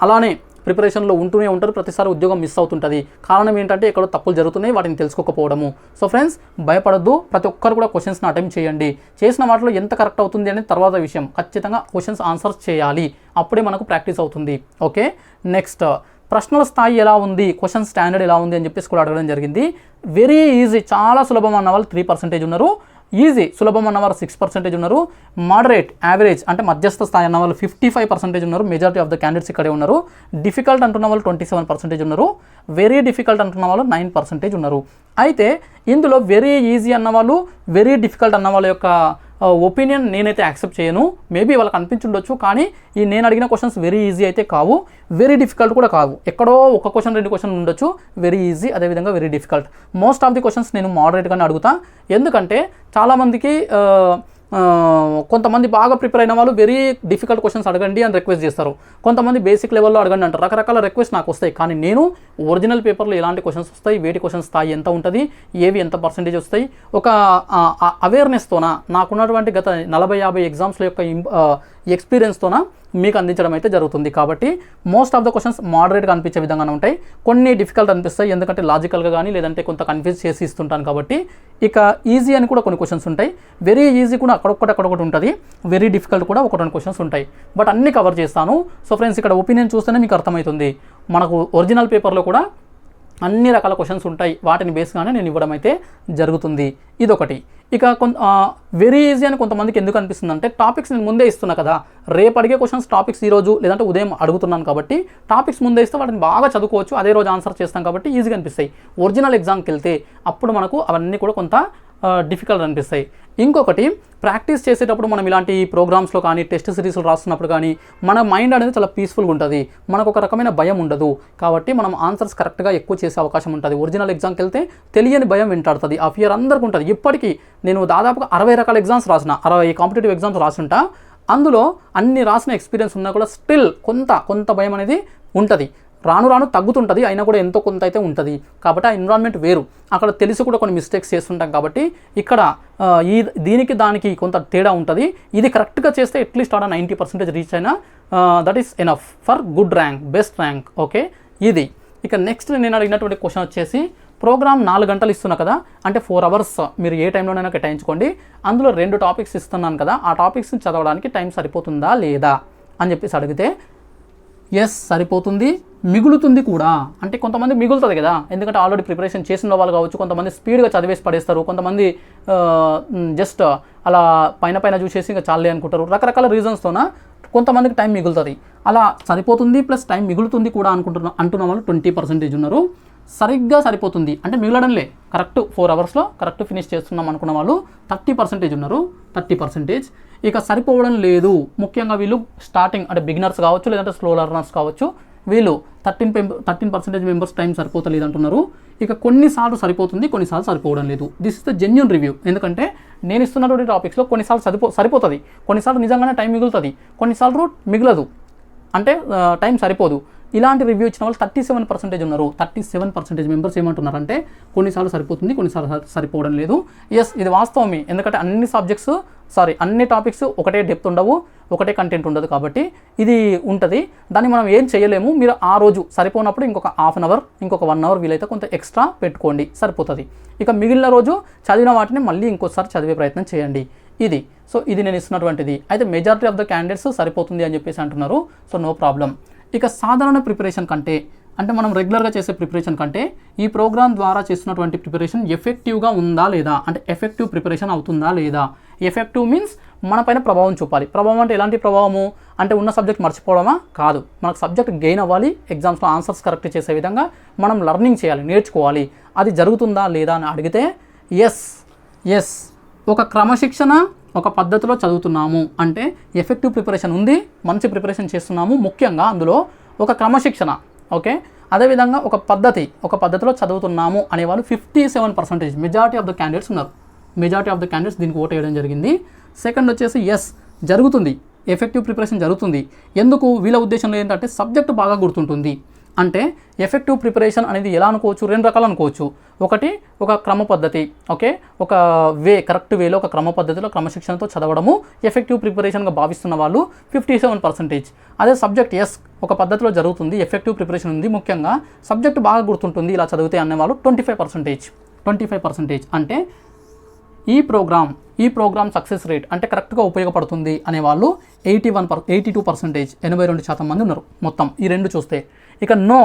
అలానే ప్రిపరేషన్లో ఉంటూనే ఉంటారు, ప్రతిసారి ఉద్యోగం మిస్ అవుతుంటుంది. కారణం ఏంటంటే ఎక్కడో తప్పులు జరుగుతున్నాయి, వాటిని తెలుసుకోకపోవడము. సో ఫ్రెండ్స్ భయపడద్దు, ప్రతి ఒక్కరు కూడా క్వశ్చన్స్ని అటెంప్ట్ చేయండి. చేసిన వాటిలో ఎంత కరెక్ట్ అవుతుంది అనేది తర్వాత విషయం. ఖచ్చితంగా క్వశ్చన్స్ ఆన్సర్స్ చేయాలి, అప్పుడే మనకు ప్రాక్టీస్ అవుతుంది. ఓకే, నెక్స్ట్ ప్రశ్నల స్థాయి ఎలా ఉంది, క్వశ్చన్ స్టాండర్డ్ ఎలా ఉంది అని చెప్పేసి కూడా అడగడం జరిగింది. వెరీ ఈజీ, చాలా సులభం అన్న వాళ్ళు 3% ఉన్నారు, ఈజీ సులభం అన్నవారు 6% ఉన్నారు, మోడరేట్ యావరేజ్ అంటే మధ్యస్థ స్థాయి అన్న వాళ్ళు 55% ఉన్నారు. మెజారిటీ ఆఫ్ ద క్యాండిడేట్స్ ఇక్కడే ఉన్నారు. డిఫికల్ట్ అంటున్న వాళ్ళు 27% ఉన్నారు. వెరీ డిఫికల్ట్ అంటున్న వాళ్ళు 9% ఉన్నారు. అయితే ఇందులో వెరీ ఈజీ అన్న వాళ్ళు, వెరీ డిఫికల్ట్ అన్న వాళ్ళ యొక్క ఒపీనియన్ నేనైతే యాక్సెప్ట్ చేయను. మేబీ వాళ్ళకి అనిపించుండొచ్చు, కానీ ఈ నేను అడిగిన క్వశ్చన్స్ వెరీ ఈజీ అయితే కావు, వెరీ డిఫికల్ట్ కూడా కావు. ఎక్కడో ఒక క్వశ్చన్ 2 క్వశ్చన్ ఉండొచ్చు వెరీ ఈజీ, అదేవిధంగా very difficult. Most of the questions నేను మోడరేట్గానే అడుగుతా. ఎందుకంటే చాలామందికి కొంతమంది బాగా ప్రిపేర్ అయిన వాళ్ళు వెరీ డిఫికల్ట్ క్వశ్చన్స్ అడగండి అని రిక్వెస్ట్ చేస్తారు, కొంతమంది బేసిక్ లెవెల్లో అడగండి అంటారు. రకరకాల రిక్వెస్ట్ నాకు వస్తాయి. కానీ నేను ఒరిజినల్ పేపర్లో ఎలాంటి క్వశ్చన్స్ వస్తాయి, వేటి క్వశ్చన్స్ స్థాయి ఎంత ఉంటుంది, ఏవి ఎంత పర్సెంటేజ్ వస్తాయి, ఒక అవేర్నెస్తోన నాకున్నటువంటి గత 40-50 ఎగ్జామ్స్ల యొక్క ఎక్స్పీరియన్స్తోన మీకు అందించడం అయితే జరుగుతుంది. కాబట్టి మోస్ట్ ఆఫ్ ద క్వశ్చన్స్ మోడరేట్గా అనిపించే విధంగానే ఉంటాయి, కొన్ని డిఫికల్ట్ అనిపిస్తాయి ఎందుకంటే లాజికల్గా కానీ లేదంటే కొంత కన్ఫ్యూజ్ చేసి ఇస్తుంటాను. కాబట్టి ఇక ఈజీ అని కూడా కొన్ని క్వశ్చన్స్ ఉంటాయి, వెరీ ఈజీ కూడా అక్కడొకటి ఉంటుంది, వెరీ డిఫికల్ట్ కూడా 1-2 క్వశ్చన్స్ ఉంటాయి. బట్ అన్ని కవర్ చేస్తాను. సో ఫ్రెండ్స్, ఇక్కడ ఒపీనియన్ చూస్తేనే మీకు అర్థమవుతుంది, మనకు ఒరిజినల్ పేపర్లో కూడా అన్ని రకాల క్వశ్చన్స్ ఉంటాయి, వాటిని బేస్గానే నేను ఇవ్వడం అయితే జరుగుతుంది. ఇదొకటి. ఇక వెరీ ఈజీ అని కొంతమందికి ఎందుకు అనిపిస్తుంది అంటే, టాపిక్స్ నేను ముందే ఇస్తున్నా కదా, రేపు అడిగే క్వశ్చన్స్ టాపిక్స్ ఈరోజు లేదంటే ఉదయం అడుగుతున్నాను కాబట్టి టాపిక్స్ ముందే ఇస్తే వాటిని బాగా చదువుకోవచ్చు, అదే రోజు ఆన్సర్ చేస్తాం కాబట్టి ఈజీగా అనిపిస్తాయి. ఒరిజినల్ ఎగ్జామ్కి వెళ్తే అప్పుడు మనకు అవన్నీ కూడా కొంత డిఫికల్ట్ అనిపిస్తాయి. ఇంకొకటి, ప్రాక్టీస్ చేసేటప్పుడు మనం ఇలాంటి ప్రోగ్రామ్స్లో కానీ టెస్ట్ సిరీస్లు రాస్తున్నప్పుడు కానీ మన మైండ్ అనేది చాలా పీస్ఫుల్గా ఉంటుంది, మనకు ఒక రకమైన భయం ఉండదు. కాబట్టి మనం ఆన్సర్స్ కరెక్ట్గా ఎక్కువ చేసే అవకాశం ఉంటుంది. ఒరిజినల్ ఎగ్జామ్కి వెళ్తే తెలియని భయం వెంటాడుతుంది, ఆ ఫియర్ అందరికీ ఉంటుంది. ఇప్పటికీ నేను దాదాపుగా 60 రకాల ఎగ్జామ్స్ రాసిన, 60 కాంపిటేటివ్ ఎగ్జామ్స్ రాసుంటా. అందులో అన్ని రాసిన ఎక్స్పీరియన్స్ ఉన్నా కూడా స్టిల్ కొంత భయం అనేది ఉంటుంది. రాను తగ్గుతుంటుంది, అయినా కూడా ఎంతో కొంత అయితే ఉంటుంది. కాబట్టి ఆ ఎన్విరాన్మెంట్ వేరు, అక్కడ తెలిసి కూడా కొన్ని మిస్టేక్స్ చేస్తుంటాం. కాబట్టి ఇక్కడ దీనికి దానికి కొంత తేడా ఉంటుంది. ఇది కరెక్ట్గా చేస్తే అట్లీస్ట్ ఆడ 90% రీచ్ అయినా that is enough for good rank, best rank. Okay, ఇది. ఇక నెక్స్ట్ నేను అడిగినటువంటి క్వశ్చన్ వచ్చేసి, ప్రోగ్రామ్ 4 గంటలు ఇస్తున్నా కదా, అంటే 4 అవర్స్ మీరు ఏ టైంలోనైనా కేటాయించుకోండి. అందులో 2 టాపిక్స్ ఇస్తున్నాను కదా, ఆ టాపిక్స్ని చదవడానికి టైం సరిపోతుందా లేదా అని చెప్పేసి అడిగితే, ఎస్ సరిపోతుంది, మిగులుతుంది కూడా. అంటే కొంతమంది మిగులుతుంది కదా, ఎందుకంటే ఆల్రెడీ ప్రిపరేషన్ చేసిన వాళ్ళు కావచ్చు, కొంతమంది స్పీడ్గా చదివేసి పడేస్తారు, కొంతమంది జస్ట్ అలా పైన చూసేసి ఇంకా చాలే అనుకుంటారు. రకరకాల రీజన్స్తోన కొంతమందికి టైం మిగులుతుంది. అలా సరిపోతుంది ప్లస్ టైం మిగులుతుంది కూడా అంటున్న వాళ్ళు 20% ఉన్నారు. సరిగ్గా సరిపోతుంది అంటే మిగలడంలే, కరెక్ట్ 4 అవర్స్లో కరెక్ట్ ఫినిష్ చేస్తున్నాం అనుకున్న వాళ్ళు 30% ఉన్నారు. 30%. ఇక సరిపోవడం లేదు, ముఖ్యంగా వీళ్ళు స్టార్టింగ్ అంటే బిగినర్స్ కావచ్చు లేదంటే స్లో లెర్నర్స్ కావచ్చు, వీళ్ళు 13% మెంబర్స్ టైం సరిపోతలేదు అంటున్నారు. ఇక కొన్నిసార్లు సరిపోతుంది, కొన్నిసార్లు సరిపోవడం లేదు. This is the genuine review. ఎందుకంటే నేను ఇస్తున్నటువంటి టాపిక్స్లో కొన్నిసార్లు సరిపోతుంది, కొన్నిసార్లు నిజంగానే టైం మిగులుతుంది, కొన్నిసార్లు మిగలదు, అంటే టైం సరిపోదు. ఇలాంటి రివ్యూ ఇచ్చిన వాళ్ళు 37% ఉన్నారు. 37% మెంబర్స్ ఏమంటున్నారంటే కొన్నిసార్లు సరిపోతుంది, కొన్నిసార్లు సరిపోవడం లేదు. ఎస్, ఇది వాస్తవమే. ఎందుకంటే అన్ని టాపిక్స్ ఒకటే డెప్త్ ఉండవు, ఒకటే కంటెంట్ ఉండదు. కాబట్టి ఇది ఉంటుంది, దాన్ని మనం ఏం చేయలేము. మీరు ఆ రోజు సరిపోనప్పుడు ఇంకొక హాఫ్ అన్ అవర్, ఇంకొక 1 అవర్ వీలైతే కొంత ఎక్స్ట్రా పెట్టుకోండి, సరిపోతుంది. ఇక మిగిలిన రోజు చదివిన వాటిని మళ్ళీ ఇంకోసారి చదివే ప్రయత్నం చేయండి. ఇది. సో ఇది నేను ఇస్తున్నటువంటిది. అయితే మెజారిటీ ఆఫ్ ద క్యాండిడేట్స్ సరిపోతుంది అని చెప్పేసి అంటున్నారు. So no problem. ఇక సాధారణ ప్రిపరేషన్ కంటే, అంటే మనం రెగ్యులర్గా చేసే ప్రిపరేషన్ కంటే ఈ ప్రోగ్రామ్ ద్వారా చేస్తున్నటువంటి ప్రిపరేషన్ ఎఫెక్టివ్గా ఉందా లేదా, అంటే ఎఫెక్టివ్ ప్రిపరేషన్ అవుతుందా లేదా. ఎఫెక్టివ్ మీన్స్ మన పైన ప్రభావం చూపాలి. ప్రభావం అంటే ఎలాంటి ప్రభావము అంటే ఉన్న సబ్జెక్ట్ మర్చిపోవడమా కాదు, మనకు సబ్జెక్ట్ గెయిన్ అవ్వాలి, ఎగ్జామ్స్లో ఆన్సర్స్ కరెక్ట్ చేసే విధంగా మనం లెర్నింగ్ చేయాలి, నేర్చుకోవాలి. అది జరుగుతుందా లేదా అని అడిగితే ఎస్ ఒక క్రమశిక్షణ, ఒక పద్ధతిలో చదువుతున్నాము అంటే ఎఫెక్టివ్ ప్రిపరేషన్ ఉంది, మంచి ప్రిపరేషన్ చేస్తున్నాము. ముఖ్యంగా అందులో ఒక క్రమశిక్షణ, ఓకే, అదేవిధంగా ఒక పద్ధతిలో చదువుతున్నాము అనేవాళ్ళు 57% మెజారిటీ ఆఫ్ ద క్యాండిడేట్స్ ఉన్నారు. మెజారిటీ ఆఫ్ ద క్యాండిడేట్స్ దీనికి ఓట్ వేయడం జరిగింది. సెకండ్ వచ్చేసి ఎస్ జరుగుతుంది, ఎఫెక్టివ్ ప్రిపరేషన్ జరుగుతుంది. ఎందుకు? వీళ్ళ ఉద్దేశంలో ఏంటంటే సబ్జెక్టు బాగా గుర్తుంటుంది. అంటే ఎఫెక్టివ్ ప్రిపరేషన్ అనేది ఎలా అనుకోవచ్చు, 2 రకాలు అనుకోవచ్చు. ఒకటి ఒక క్రమ పద్ధతి, ఓకే, ఒక కరెక్ట్ వేలో ఒక క్రమ పద్ధతిలో క్రమశిక్షణతో చదవడము ఎఫెక్టివ్ ప్రిపరేషన్గా భావిస్తున్న వాళ్ళు 57%. అదే సబ్జెక్ట్ ఎస్ ఒక పద్ధతిలో జరుగుతుంది, ఎఫెక్టివ్ ప్రిపరేషన్ ఉంది, ముఖ్యంగా సబ్జెక్టు బాగా గుర్తుంటుంది ఇలా చదివితే అనేవాళ్ళు 25%. అంటే ఈ ప్రోగ్రామ్ సక్సెస్ రేట్ అంటే కరెక్ట్గా ఉపయోగపడుతుంది అనేవాళ్ళు 82%, 82% మంది ఉన్నారు మొత్తం ఈ 2 చూస్తే. ఇక నో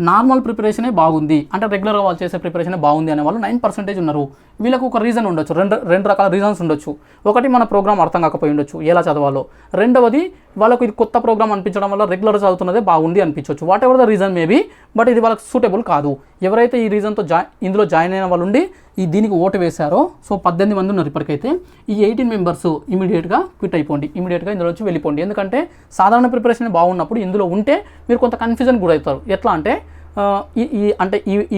నార్మల్ ప్రిపరేషనే బాగుంది అంటే రెగ్యులర్గా వాళ్ళు చేసే ప్రిపరేషనే బాగుంది అనేవాళ్ళు 9% ఉన్నారు. వీళ్ళకు ఒక రీజన్ ఉండొచ్చు, రెండు రకాల రీజన్స్ ఉండొచ్చు. ఒకటి మన ప్రోగ్రామ్ అర్థం కాకపోయి ఉండొచ్చు ఎలా చదవాలో, రెండవది వాళ్ళకు ఇది కొత్త ప్రోగ్రామ్ అనిపించడం వల్ల రెగ్యులర్ చదువుతున్నదే బాగుంది అనిపించవచ్చు. What ever the reason maybe, but ఇది వాళ్ళకి సూటబుల్ కాదు. ఎవరైతే ఈ రీజన్తో ఇందులో జాయిన్ అయిన వాళ్ళు ఉండి దీనికి ఓటు వేశారో, సో 18 మంది ఉన్నారు ఇప్పటికైతే, ఈ 18 మెంబర్స్ ఇమీడియట్గా క్విట్ అయిపోండి, ఇమీడియట్గా ఇందులో వచ్చి వెళ్ళిపోండి. ఎందుకంటే సాధారణ ప్రిపరేషన్ బాగున్నప్పుడు ఇందులో ఉంటే మీరు కొంత కన్ఫ్యూజన్ గురవుతారు. ఎట్లా అంటే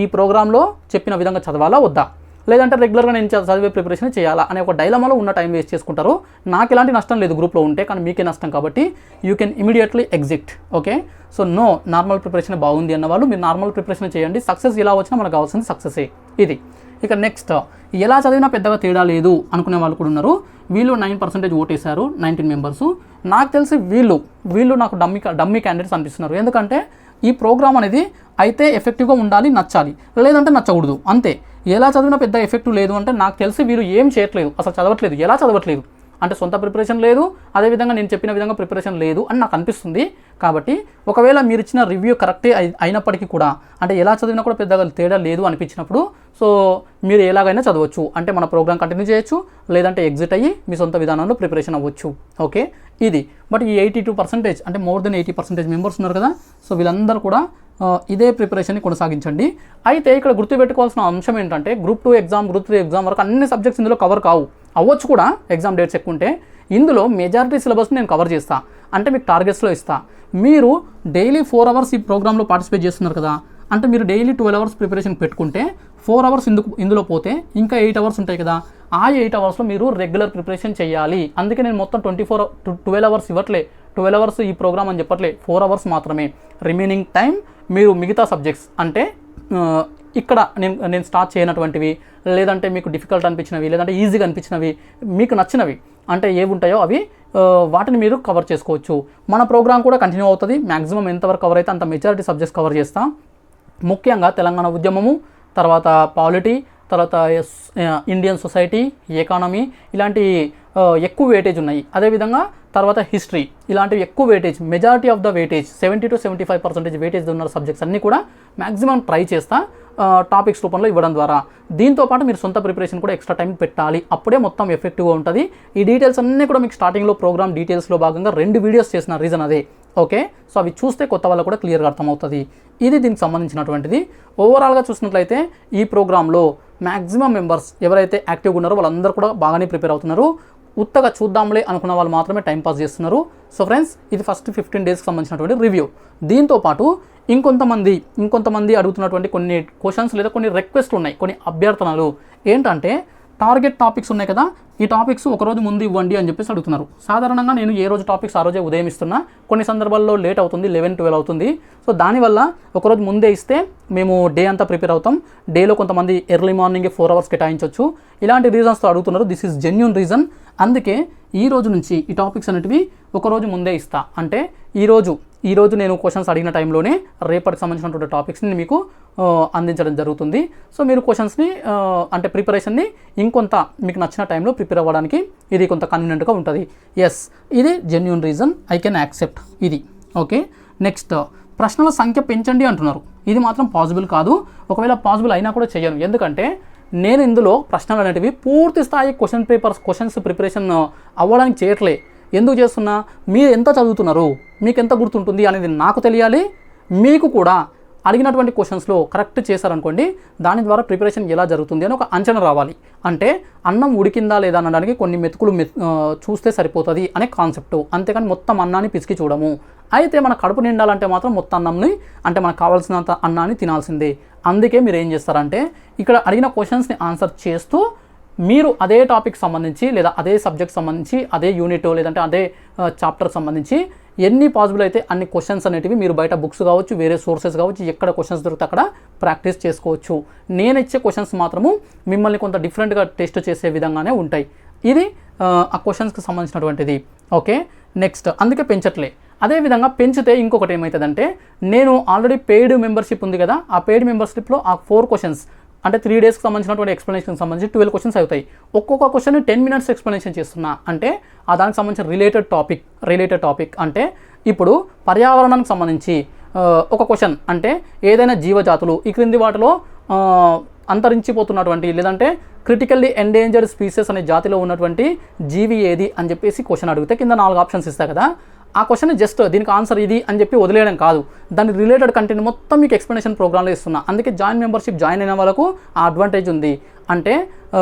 ఈ ప్రోగ్రాంలో చెప్పిన విధంగా చదవాలా వద్దా, లేదంటే రెగ్యులర్గా నేను చదివే ప్రిపరేషన్ చేయాలా అనే ఒక డైలమాలో ఉన్న టైం వేస్ట్ చేసుకుంటారు. నాకు ఎలాంటి నష్టం లేదు గ్రూప్లో ఉంటే, కానీ మీకే నష్టం కాబట్టి you can immediately exit. Okay, so no, normal preparation బాగుంది అన్న వాళ్ళు మీరు నార్మల్ ప్రిపరేషన్ చేయండి. సక్సెస్ ఎలా వచ్చినా మనకు కావాల్సింది సక్సెసే. ఇది ఇక నెక్స్ట్, ఎలా చదివినా పెద్దగా తేడా లేదు అనుకునే వాళ్ళు కూడా ఉన్నారు. వీళ్ళు 9% ఓటేశారు, 19 మెంబర్స్. నాకు తెలిసి వీళ్ళు నాకు డమ్మీ క్యాండిడేట్స్ అనిపిస్తున్నారు. ఎందుకంటే ఈ ప్రోగ్రామ్ అనేది అయితే ఎఫెక్టివ్గా ఉండాలి, నచ్చాలి, లేదంటే నచ్చకూడదు, అంతే. ఎలా చదివినా పెద్ద ఎఫెక్టివ్ లేదు అంటే నాకు తెలిసి వీరు ఏం చేయట్లేదు, అసలు చదవట్లేదు. ఎలా చదవట్లేదు అంటే సొంత ప్రిపరేషన్ లేదు, అదేవిధంగా నేను చెప్పిన విధంగా ప్రిపరేషన్ లేదు అని నాకు అనిపిస్తుంది. కాబట్టి ఒకవేళ మీరు ఇచ్చిన రివ్యూ కరెక్టే అయినప్పటికీ కూడా, అంటే ఎలా చదివినా కూడా పెద్దగా తేడా లేదు అనిపించినప్పుడు, సో మీరు ఎలాగైనా చదవచ్చు. అంటే మన ప్రోగ్రామ్ కంటిన్యూ చేయొచ్చు, లేదంటే ఎగ్జిట్ అయ్యి మీ సొంత విధానంలో ప్రిపరేషన్ అవ్వచ్చు. ఓకే, ఇది. బట్ ఈ 82% అంటే మోర్ దెన్ 80% మెంబర్స్ ఉన్నారు కదా, సో వీళ్ళందరూ కూడా ఇదే ప్రిపరేషన్ని కొనసాగించండి. అయితే ఇక్కడ గుర్తుపెట్టుకోవాల్సిన అంశం ఏంటంటే, గ్రూప్ 2 ఎగ్జామ్, గ్రూప్ 3 ఎగ్జామ్ వరకు అన్ని సబ్జెక్ట్స్ ఇందులో కవర్ అవ్వచ్చు కూడా. ఎగ్జామ్ డేట్స్ ఎక్కువ ఉంటే ఇందులో మెజారిటీ సిలబస్ని నేను కవర్ చేస్తా, అంటే మీకు టార్గెట్స్లో ఇస్తా. మీరు డైలీ 4 అవర్స్ ఈ ప్రోగ్రాంలో పార్టిసిపేట్ చేస్తున్నారు కదా, అంటే మీరు డైలీ 12 అవర్స్ ప్రిపరేషన్ పెట్టుకుంటే 4 అవర్స్ ఇందులో పోతే ఇంకా 8 అవర్స్ ఉంటాయి కదా. ఆ 8 అవర్స్లో మీరు రెగ్యులర్ ప్రిపరేషన్ చేయాలి. అందుకే నేను మొత్తం 12 అవర్స్ ఇవ్వట్లే, 12 అవర్స్ ఈ ప్రోగ్రామ్ అని చెప్పట్లే, 4 అవర్స్ మాత్రమే. రిమైనింగ్ టైం మీరు మిగతా సబ్జెక్ట్స్, అంటే ఇక్కడ నేను స్టార్ట్ చేయనటువంటివి, లేదంటే మీకు డిఫికల్ట్ అనిపించినవి, లేదంటే ఈజీగా అనిపించినవి, మీకు నచ్చినవి అంటే ఏవి ఉంటాయో అవి వాటిని మీరు కవర్ చేసుకోవచ్చు. మన ప్రోగ్రామ్ కూడా కంటిన్యూ అవుతుంది. మ్యాక్సిమం ఎంతవరకు కవర్ అయితే అంత మెజారిటీ సబ్జెక్ట్స్ కవర్ చేస్తా. ముఖ్యంగా తెలంగాణ ఉద్యమము, తర్వాత పాలిటీ, తర్వాత ఇండియన్ సొసైటీ, ఎకానమీ, ఇలాంటి ఎక్కువ వెయిటేజ్ ఉన్నాయి. అదేవిధంగా తర్వాత హిస్టరీ, ఇలాంటివి ఎక్కువ weightage, majority of the weightage 70 to 75% weightage ఉన్న సబ్జెక్ట్స్ అన్నీ కూడా మ్యాక్సిమం ట్రై చేస్తా టాపిక్స్ రూపంలో ఇవ్వడం ద్వారా. దీంతోపాటు మీరు సొంత ప్రిపరేషన్ కూడా ఎక్స్ట్రా టైం పెట్టాలి, అప్పుడే మొత్తం ఎఫెక్టివ్గా ఉంటుంది. ఈ డీటెయిల్స్ అన్నీ కూడా మీకు స్టార్టింగ్లో ప్రోగ్రామ్ డీటెయిల్స్లో భాగంగా 2 వీడియోస్ చేసిన రీజన్ అదే. ఓకే, సో అవి చూస్తే కొత్త వాళ్ళకు కూడా క్లియర్గా అర్థమవుతుంది. ఇది దీనికి సంబంధించినటువంటిది. ఓవరాల్గా చూసినట్లయితే ఈ ప్రోగ్రాంలో మ్యాక్సిమం మెంబర్స్ ఎవరైతే యాక్టివ్గా ఉన్నారో వాళ్ళందరూ కూడా బాగానే ప్రిపేర్ అవుతున్నారు. ఉత్తగా చూద్దాంలే అనుకున్న వాళ్ళు మాత్రమే టైంపాస్ చేస్తున్నారు. సో ఫ్రెండ్స్, ఇది ఫస్ట్ 15 డేస్కి సంబంధించినటువంటి రివ్యూ. దీంతోపాటు ఇంకొంతమంది అడుగుతున్నటువంటి కొన్ని క్వశ్చన్స్ లేదా కొన్ని రిక్వెస్ట్లు ఉన్నాయి, కొన్ని అభ్యర్థనలు ఏంటంటే, టార్గెట్ టాపిక్స్ ఉన్నాయి కదా, ఈ టాపిక్స్ ఒకరోజు ముందు ఇవ్వండి అని చెప్పేసి అడుగుతున్నారు. సాధారణంగా నేను ఏ రోజు టాపిక్స్ ఆ రోజే ఉదయం ఇస్తున్నా, కొన్ని సందర్భాల్లో లేట్ అవుతుంది, 11-12 అవుతుంది. సో దానివల్ల ఒకరోజు ముందే ఇస్తే మేము డే అంతా ప్రిపేర్ అవుతాం. డేలో కొంతమంది ఎర్లీ మార్నింగే 4 అవర్స్ కేటాయించవచ్చు. ఇలాంటి రీజన్స్తో అడుగుతున్నారు. This is genuine reason. అందుకే ఈ రోజు నుంచి ఈ టాపిక్స్ అనేటివి ఒకరోజు ముందే ఇస్తా. అంటే ఈరోజు నేను క్వశ్చన్స్ అడిగిన టైంలోనే రేపటికి సంబంధించినటువంటి టాపిక్స్ని మీకు అందించడం జరుగుతుంది. సో మీరు క్వశ్చన్స్ని అంటే ప్రిపరేషన్ని ఇంకొంత మీకు నచ్చిన టైంలో ప్రిపేర్ అవ్వడానికి ఇది కొంత కన్వీనియంట్గా ఉంటుంది. ఎస్, ఇది genuine reason, I can accept ఇది. ఓకే, నెక్స్ట్, ప్రశ్నల సంఖ్య పెంచండి అంటున్నారు. ఇది మాత్రం పాసిబుల్ కాదు. ఒకవేళ పాసిబుల్ అయినా కూడా చేయను. ఎందుకంటే నేను ఇందులో ప్రశ్నలు అనేటివి పూర్తి స్థాయి క్వశ్చన్స్ ప్రిపరేషన్ అవ్వడానికి చేయట్లే. ఎందుకు చేస్తున్నా, మీరు ఎంత చదువుతున్నారు, మీకు ఎంత గుర్తుంటుంది అనేది నాకు తెలియాలి. మీకు కూడా అడిగినటువంటి క్వశ్చన్స్లో కరెక్ట్ చేశారనుకోండి, దాని ద్వారా ప్రిపరేషన్ ఎలా జరుగుతుంది అని ఒక అంచనా రావాలి. అంటే అన్నం ఉడికిందా లేదా అనడానికి కొన్ని మెతుకులు చూస్తే సరిపోతుంది అనే కాన్సెప్ట్. అంతేకాని మొత్తం అన్నాన్ని పిసికి చూడము. అయితే మన కడుపు నిండాలంటే మాత్రం మొత్తం అన్నంని, అంటే మనకు కావాల్సినంత అన్నాన్ని తినాల్సిందే. అందుకే మీరు ఏం చేస్తారంటే, ఇక్కడ అడిగిన క్వశ్చన్స్ని ఆన్సర్ చేస్తూ మీరు అదే టాపిక్ సంబంధించి, లేదా అదే సబ్జెక్ట్ సంబంధించి, అదే యూనిట్ లేదంటే అదే చాప్టర్ సంబంధించి ఎన్ని పాసిబుల్ అయితే అన్ని క్వశ్చన్స్ అనేటివి మీరు బయట బుక్స్ కావచ్చు, వేరే సోర్సెస్ కావచ్చు, ఎక్కడ క్వశ్చన్స్ దొరికితే అక్కడ ప్రాక్టీస్ చేసుకోవచ్చు. నేను ఇచ్చే క్వశ్చన్స్ మాత్రము మిమ్మల్ని కొంత డిఫరెంట్గా టెస్ట్ చేసే విధంగానే ఉంటాయి. ఇది ఆ క్వశ్చన్స్కి సంబంధించినటువంటిది. ఓకే, నెక్స్ట్, అందుకే పెంచట్లే. అదేవిధంగా పెంచితే ఇంకొకటి ఏమవుతుందంటే, నేను ఆల్రెడీ పెయిడ్ మెంబర్షిప్ ఉంది కదా, ఆ పెయిడ్ మెంబర్షిప్లో ఆ 4 క్వశ్చన్స్ అంటే 3 డేస్కి సంబంధించినటువంటి ఎక్స్ప్లెనేషన్కి సంబంధించి 12 క్వశ్చన్స్ అవుతాయి. ఒక్కొక్క క్వశ్చన్ 10 minutes ఎక్స్ప్లెనేషన్ చేస్తున్నా. అంటే ఆ దానికి సంబంధించిన రిలేటెడ్ టాపిక్ అంటే ఇప్పుడు పర్యావరణానికి సంబంధించి ఒక క్వశ్చన్, అంటే ఏదైనా జీవజాతులు ఈ క్రింది వాటిలో అంతరించిపోతున్నటువంటి లేదంటే క్రిటికల్లీ ఎండేంజర్డ్ స్పీసెస్ అనే జాతిలో ఉన్నటువంటి జీవి ఏది అని చెప్పేసి క్వశ్చన్ అడిగితే కింద 4 ఆప్షన్స్ ఇస్తా కదా, ఆ క్వశ్చన్ జస్ట్ దీనికి ఆన్సర్ ఇది అని చెప్పి వదిలేయడం కాదు, దాని రిలేటెడ్ కంటెంట్ మొత్తం మీకు ఎక్స్ప్లెనేషన్ ప్రోగ్రామ్లో ఇస్తున్నా. అందుకే మెంబర్షిప్ జాయిన్ అయిన వాళ్ళకు ఆ అడ్వాంటేజ్ ఉంది. అంటే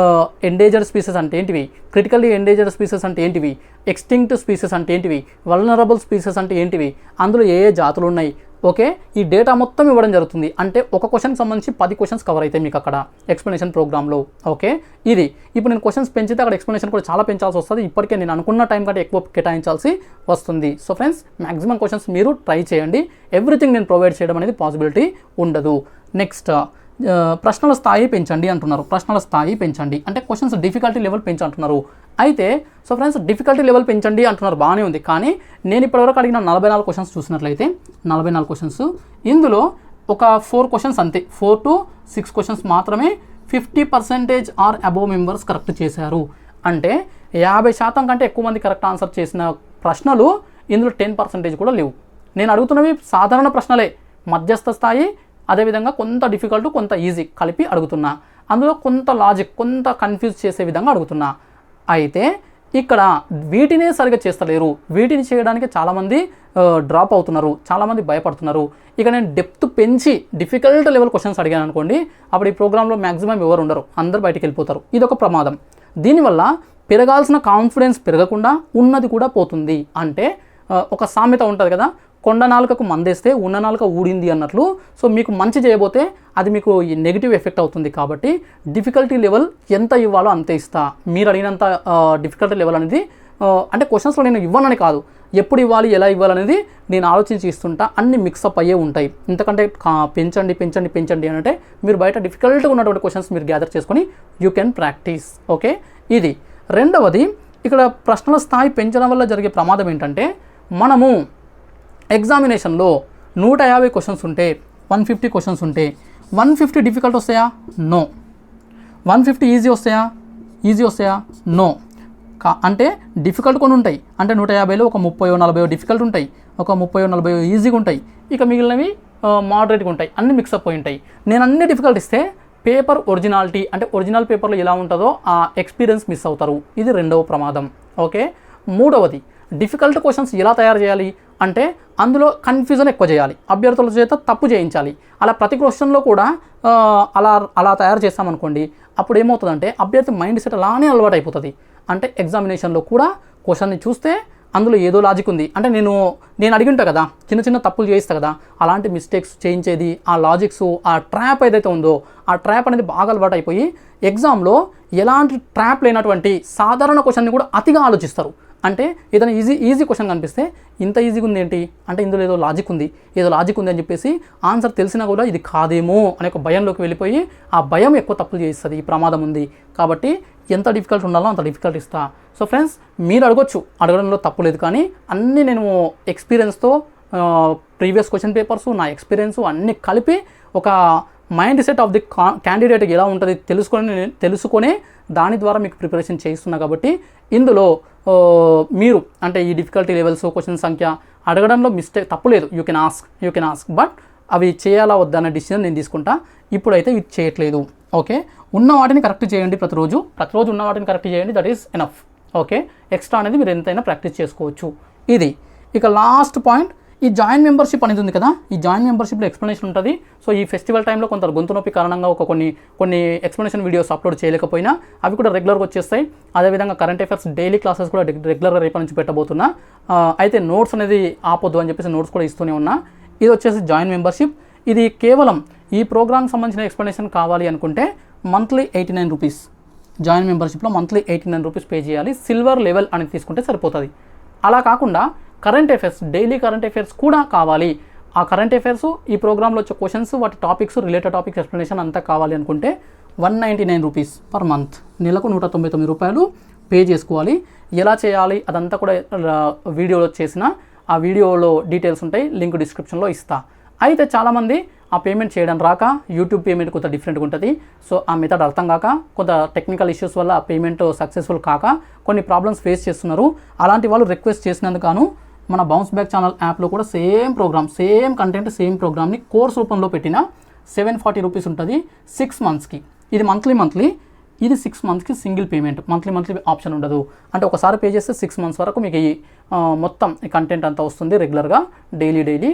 ఎండేంజర్డ్ స్పీసెస్ అంటే ఏంటివి, క్రిటికల్లీ ఎండేంజర్డ్ స్పీసెస్ అంటే ఏంటివి, ఎక్స్టింక్ట్ స్పీసెస్ అంటే ఏంటివి, వల్నరబుల్ స్పీసెస్ అంటే ఏంటివి, అందులో ఏ జాతులు ఉన్నాయి, ఓకే, ఈ డేటా మొత్తం ఇవ్వడం జరుగుతుంది. అంటే ఒక క్వశ్చన్కి సంబంధించి 10 క్వశ్చన్స్ కవర్ అవుతాయి మీకు అక్కడ ఎక్స్ప్లెనేషన్ ప్రోగ్రామ్లో. ఓకే, ఇది ఇప్పుడు నేను క్వశ్చన్స్ పెంచితే అక్కడ ఎక్స్ప్లెనేషన్ కూడా చాలా పెంచాల్సి వస్తుంది. ఇప్పటికే నేను అనుకున్న టైం కంటే ఎక్కువ కేటాయించాల్సి వస్తుంది. సో ఫ్రెండ్స్, మ్యాక్సిమం క్వశ్చన్స్ మీరు ట్రై చేయండి. ఎవ్రీథింగ్ నేను ప్రొవైడ్ చేయడం అనేది పాసిబిలిటీ ఉండదు. నెక్స్ట్, ప్రశ్నల స్థాయి పెంచండి అంటున్నారు. ప్రశ్నల స్థాయి పెంచండి అంటే క్వశ్చన్స్ డిఫికల్టీ లెవెల్ పెంచంటున్నారు. అయితే సో ఫ్రెండ్స్, డిఫికల్టీ లెవెల్ పెంచండి అంటున్నారు, బాగానే ఉంది. కానీ నేను ఇప్పటివరకు అడిగిన 44 క్వశ్చన్స్ చూసినట్లయితే 44 క్వశ్చన్స్, ఇందులో ఒక 4 క్వశ్చన్స్ అంతే, 4 to 6 క్వశ్చన్స్ మాత్రమే 50% ఆర్ అబోవ్ మెంబర్స్ కరెక్ట్ చేశారు. అంటే 50% కంటే ఎక్కువ మంది కరెక్ట్ ఆన్సర్ చేసిన ప్రశ్నలు ఇందులో 10% కూడా లేవు. నేను అడుగుతున్నవి సాధారణ ప్రశ్నలే, మధ్యస్థ స్థాయి, అదేవిధంగా కొంత డిఫికల్ట్ కొంత ఈజీ కలిపి అడుగుతున్నా. అందులో కొంత లాజిక్, కొంత కన్ఫ్యూజ్ చేసే విధంగా అడుగుతున్నా. అయితే ఇక్కడ వీటినే సరిగ్గా చేస్తలేరు. వీటిని చేయడానికి చాలామంది డ్రాప్ అవుతున్నారు, చాలామంది భయపడుతున్నారు. ఇక నేను డెప్త్ పెంచి డిఫికల్ట్ లెవెల్ క్వశ్చన్స్ అడిగాను అనుకోండి, అప్పుడు ఈ ప్రోగ్రాంలో మ్యాక్సిమం ఎవరు ఉండరు, అందరు బయటికి వెళ్ళిపోతారు. ఇది ఒక ప్రమాదం. దీనివల్ల పెరగాల్సిన కాన్ఫిడెన్స్ పెరగకుండా ఉన్నది కూడా పోతుంది. అంటే ఒక సామెత ఉంటుంది కదా, కొండ నాలుకకు మందేస్తే ఉన్న నాలుక ఊడింది అన్నట్లు. సో మీకు మంచి చేయబోతే అది మీకు నెగిటివ్ ఎఫెక్ట్ అవుతుంది. కాబట్టి డిఫికల్టీ లెవెల్ ఎంత ఇవ్వాలో అంతే ఇస్తా. మీరు అడిగినంత డిఫికల్టీ లెవెల్ అనేది అంటే క్వశ్చన్స్లో నేను ఇవ్వనని కాదు, ఎప్పుడు ఇవ్వాలి, ఎలా ఇవ్వాలనేది నేను ఆలోచించి ఇస్తుంటా. అన్ని మిక్సప్ అయ్యే ఉంటాయి. ఇంతకంటే పెంచండి పెంచండి పెంచండి అంటే మీరు బయట డిఫికల్ట్గా ఉన్నటువంటి క్వశ్చన్స్ మీరు గ్యాదర్ చేసుకొని యూ కెన్ ప్రాక్టీస్. ఓకే, ఇది. రెండవది, ఇక్కడ ప్రశ్నల స్థాయి పెంచడం వల్ల జరిగే ప్రమాదం ఏంటంటే, మనము ఎగ్జామినేషన్లో 150 క్వశ్చన్స్ ఉంటే 150 క్వశ్చన్స్ ఉంటే 150 డిఫికల్ట్ వస్తాయా? నో. 150 ఈజీ వస్తాయా? ఈజీ వస్తాయా? నో. అంటే డిఫికల్ట్ కొన్ని ఉంటాయి. అంటే 150లో ఒక 30-40 డిఫికల్ట్ ఉంటాయి, ఒక 30-40 ఈజీగా ఉంటాయి, ఇక మిగిలినవి మోడరేట్గా ఉంటాయి. అన్ని మిక్సప్ అయి ఉంటాయి. నేను అన్ని డిఫికల్ట్ ఇస్తే పేపర్ ఒరిజినాలిటీ, అంటే ఒరిజినల్ పేపర్లో ఎలా ఉంటుందో ఆ ఎక్స్పీరియన్స్ మిస్ అవుతారు. ఇది రెండవ ప్రమాదం. ఓకే, మూడవది, డిఫికల్ట్ క్వశ్చన్స్ ఎలా తయారు చేయాలి అంటే అందులో ఎక్కువ చేయాలి, అభ్యర్థుల చేత తప్పు చేయించాలి. అలా ప్రతి క్వశ్చన్లో కూడా అలా తయారు చేస్తామనుకోండి, అప్పుడు ఏమవుతుందంటే అభ్యర్థి మైండ్ సెట్ అలానే అలవాటు అయిపోతుంది. అంటే ఎగ్జామినేషన్లో కూడా క్వశ్చన్ని చూస్తే అందులో ఏదో లాజిక్ ఉంది, అంటే నేను అడిగి ఉంటా కదా, చిన్న తప్పులు చేయిస్తా కదా, అలాంటి మిస్టేక్స్ చేయించేది, ఆ లాజిక్స్, ఆ ట్రాప్ ఏదైతే ఉందో ఆ ట్రాప్ అనేది బాగా అలవాటు అయిపోయి ఎగ్జామ్లో ఎలాంటి ట్రాప్ లేనటువంటి సాధారణ క్వశ్చన్ని కూడా అతిగా ఆలోచిస్తారు. అంటే ఏదైనా ఈజీ క్వశ్చన్ కనిపిస్తే ఇంత ఈజీగా ఉంది ఏంటి అంటే ఇందులో ఏదో లాజిక్ ఉంది అని చెప్పేసి ఆన్సర్ తెలిసినా కూడా ఇది కాదేమో అనే ఒక భయంలోకి వెళ్ళిపోయి ఆ భయం ఎక్కువ తప్పులు చేయిస్తుంది. ఈ ప్రమాదం ఉంది. కాబట్టి ఎంత డిఫికల్ట్ ఉండాలో అంత డిఫికల్ట్ ఇస్తా. సో ఫ్రెండ్స్, మీరు అడగడంలో తప్పు లేదు. కానీ అన్నీ నేను ఎక్స్పీరియన్స్తో ప్రీవియస్ క్వశ్చన్ పేపర్స్, నా ఎక్స్పీరియన్స్ అన్నీ కలిపి ఒక mind set of the candidate ఎలా ఉంటుంది తెలుసుకొని దాని ద్వారా మీకు ప్రిపరేషన్ చేయిస్తున్నా. కాబట్టి ఇందులో మీరు అంటే ఈ డిఫికల్టీ లెవెల్స్, క్వశ్చన్ సంఖ్య అడగడంలో తప్పు లేదు. యూ కెన్ ఆస్క్ బట్ అవి చేయాలా వద్దా అనే డిసిజన్ నేను తీసుకుంటా. ఇప్పుడైతే ఇది చేయట్లేదు. ఓకే, ఉన్న వాటిని కరెక్ట్ చేయండి. ప్రతిరోజు ఉన్న వాటిని కరెక్ట్ చేయండి. That is enough. Okay, extra అనేది మీరు ఎంతైనా ప్రాక్టీస్ చేసుకోవచ్చు. ఇది. ఇక లాస్ట్ పాయింట్, ఈ జాయిన్ మెంబర్షిప్ అనేది ఉంది కదా, ఈ జాయిన్ మెంబర్షిప్లో ఎక్స్ప్లెనేషన్ ఉంటుంది. సో ఈ ఫెస్టివల్ టైంలో కొంత గొంతు నొప్పి కారణంగా కొన్ని ఎక్స్ప్లెనేషన్ వీడియోస్ అప్లోడ్ చేయలేకపోయినా అవి కూడా రెగ్యులర్గా వచ్చేస్తాయి. అదేవిధంగా కరెంట్ అఫైర్స్ డైలీ క్లాసెస్ కూడా రెగ్యులర్గా రేపటి నుంచి పెట్టబోతున్నా. అయితే నోట్స్ అనేది ఆపొద్దు అని చెప్పేసి నోట్స్ కూడా ఇస్తూనే ఉన్నా. ఇది వచ్చేసి జాయిన్ మెంబర్షిప్. ఇది కేవలం ఈ ప్రోగ్రామ్కి సంబంధించిన ఎక్స్ప్లెనేషన్ కావాలి అనుకుంటే మంత్లీ 89 రూపీస్. జాయిన్ మెంబర్షిప్లో మంత్లీ 89 రూపీస్ పే చేయాలి. సిల్వర్ లెవెల్ అనేది తీసుకుంటే సరిపోతుంది. అలా కాకుండా current affairs, daily current affairs కూడా కావాలి, ఆ కరెంట్ అఫైర్స్ ఈ ప్రోగ్రాంలో వచ్చే క్వశ్చన్స్, వాటి టాపిక్స్, రిలేటెడ్ టాపిక్స్ ఎక్స్ప్లెనేషన్ అంతా కావాలి అనుకుంటే 199 రూపీస్ పర్ మంత్, నెలకు 199 రూపాయలు పే చేసుకోవాలి. ఎలా చేయాలి అదంతా కూడా వీడియోలో చేసిన ఆ వీడియోలో డీటెయిల్స్ ఉంటాయి, లింక్ డిస్క్రిప్షన్లో ఇస్తా. అయితే చాలామంది ఆ పేమెంట్ చేయడం రాక, యూట్యూబ్ పేమెంట్ కొంత డిఫరెంట్గా ఉంటుంది. సో ఆ మెథడ్ అర్థం కాక, కొంత టెక్నికల్ ఇష్యూస్ వల్ల ఆ పేమెంట్ సక్సెస్ఫుల్ కాక కొన్ని ప్రాబ్లమ్స్ ఫేస్ చేస్తున్నారు. అలాంటి వాళ్ళు రిక్వెస్ట్ చేసినందుకు మన బౌన్స్ బ్యాక్ ఛానల్ యాప్లో కూడా same programme, same content, same ప్రోగ్రామ్ని కోర్స్ రూపంలో పెట్టిన 740 రూపీస్ ఉంటుంది 6 మంత్స్కి. ఇది మంత్లీ, ఇది 6 మంత్స్కి సింగిల్ పేమెంట్. మంత్లీ ఆప్షన్ ఉండదు. అంటే ఒకసారి పే చేస్తే 6 మంత్స్ వరకు మీకు ఈ మొత్తం కంటెంట్ అంతా వస్తుంది రెగ్యులర్గా, డైలీ.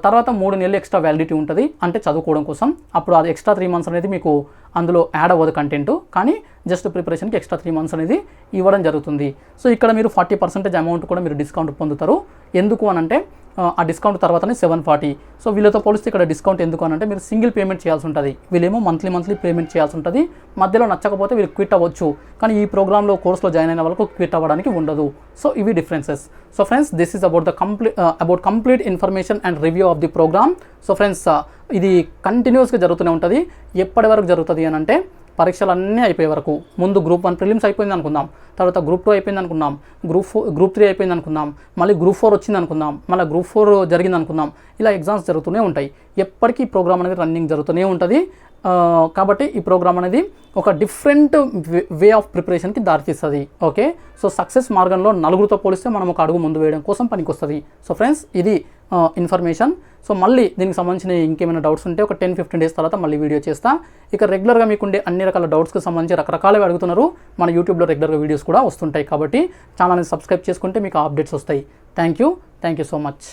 తర్వాత 3 నెలలు ఎక్స్ట్రా వ్యాలిడిటీ ఉంటుంది, అంటే చదువుకోవడం కోసం. అప్పుడు అది ఎక్స్ట్రా 3 మంత్స్ అనేది మీకు అందులో యాడ్ అవ్వదు కంటెంట్, కానీ జస్ట్ ప్రిపరేషన్కి ఎక్స్ట్రా 3 మంత్స్ అనేది ఇవ్వడం జరుగుతుంది. సో ఇక్కడ మీరు 40% అమౌంట్ కూడా మీరు డిస్కౌంట్ పొందుతారు. ఎందుకు అని అంటే ఆ డిస్కౌంట్ తర్వాతనే 740. సో వీళ్ళతో పోలిస్తే ఇక్కడ డిస్కౌంట్ ఎందుకు అని అంటే మీరు సింగిల్ పేమెంట్ చేయాల్సి ఉంటుంది, వీళ్ళేమో మంత్లీ పేమెంట్ చేయాల్సి ఉంటుంది. మధ్యలో నచ్చకపోతే వీళ్ళు క్విట్ అవ్వచ్చు, కానీ ఈ ప్రోగ్రామ్లో కోర్సులో జాయిన్ అయిన వాళ్ళకు క్విట్ అవ్వడానికి ఉండదు. సో ఇవి differences. So friends, this is about the complete information and review of the program. So friends, ఇది కంటిన్యూస్గా జరుగుతూనే ఉంటుంది. ఎప్పటి వరకు జరుగుతుంది అని అంటే పరీక్షలు అన్నీ అయిపోయే వరకు. ముందు గ్రూప్ 1 ప్రిలిమ్స్ అయిపోయింది అనుకుందాం, తర్వాత గ్రూప్ 2 అయిపోయింది అనుకుందాం, గ్రూప్ 3 అయిపోయింది అనుకుందాం, మళ్ళీ గ్రూప్ 4 వచ్చింది అనుకుందాం, మళ్ళీ గ్రూప్ 4 జరిగింది అనుకుందాం. ఇలా ఎగ్జామ్స్ జరుగుతూనే ఉంటాయి. ఎప్పటికీ ఈ ప్రోగ్రామ్ అనేది రన్నింగ్ జరుగుతూనే ఉంటుంది. కాబట్టి ఈ ప్రోగ్రామ్ అనేది ఒక డిఫరెంట్ వే ఆఫ్ ప్రిపరేషన్కి దారితీస్తుంది. ఓకే, సో సక్సెస్ మార్గంలో నలుగురితో పోలిస్తే మనం ఒక అడుగు ముందు వేయడం కోసం పనికొస్తుంది. సో ఫ్రెండ్స్, ఇది ఇన్ఫర్మేషన్. సో మళ్ళీ దీనికి సంబంధించిన ఇంకేమైనా డౌట్స్ ఉంటే ఒక 10-15 డేస్ తర్వాత మళ్ళీ వీడియో చేస్తా. ఇక రెగ్యులర్గా మీకుండే అన్ని రకాల డౌట్స్కి సంబంధించి రకరకాలవి అడుగుతున్నారు. మన యూట్యూబ్లో రెగ్యులర్గా వీడియోస్ కూడా వస్తుంటాయి. కాబట్టి ఛానల్ని సబ్స్క్రైబ్ చేసుకుంటే మీకు అప్డేట్స్ వస్తాయి. Thank you so much.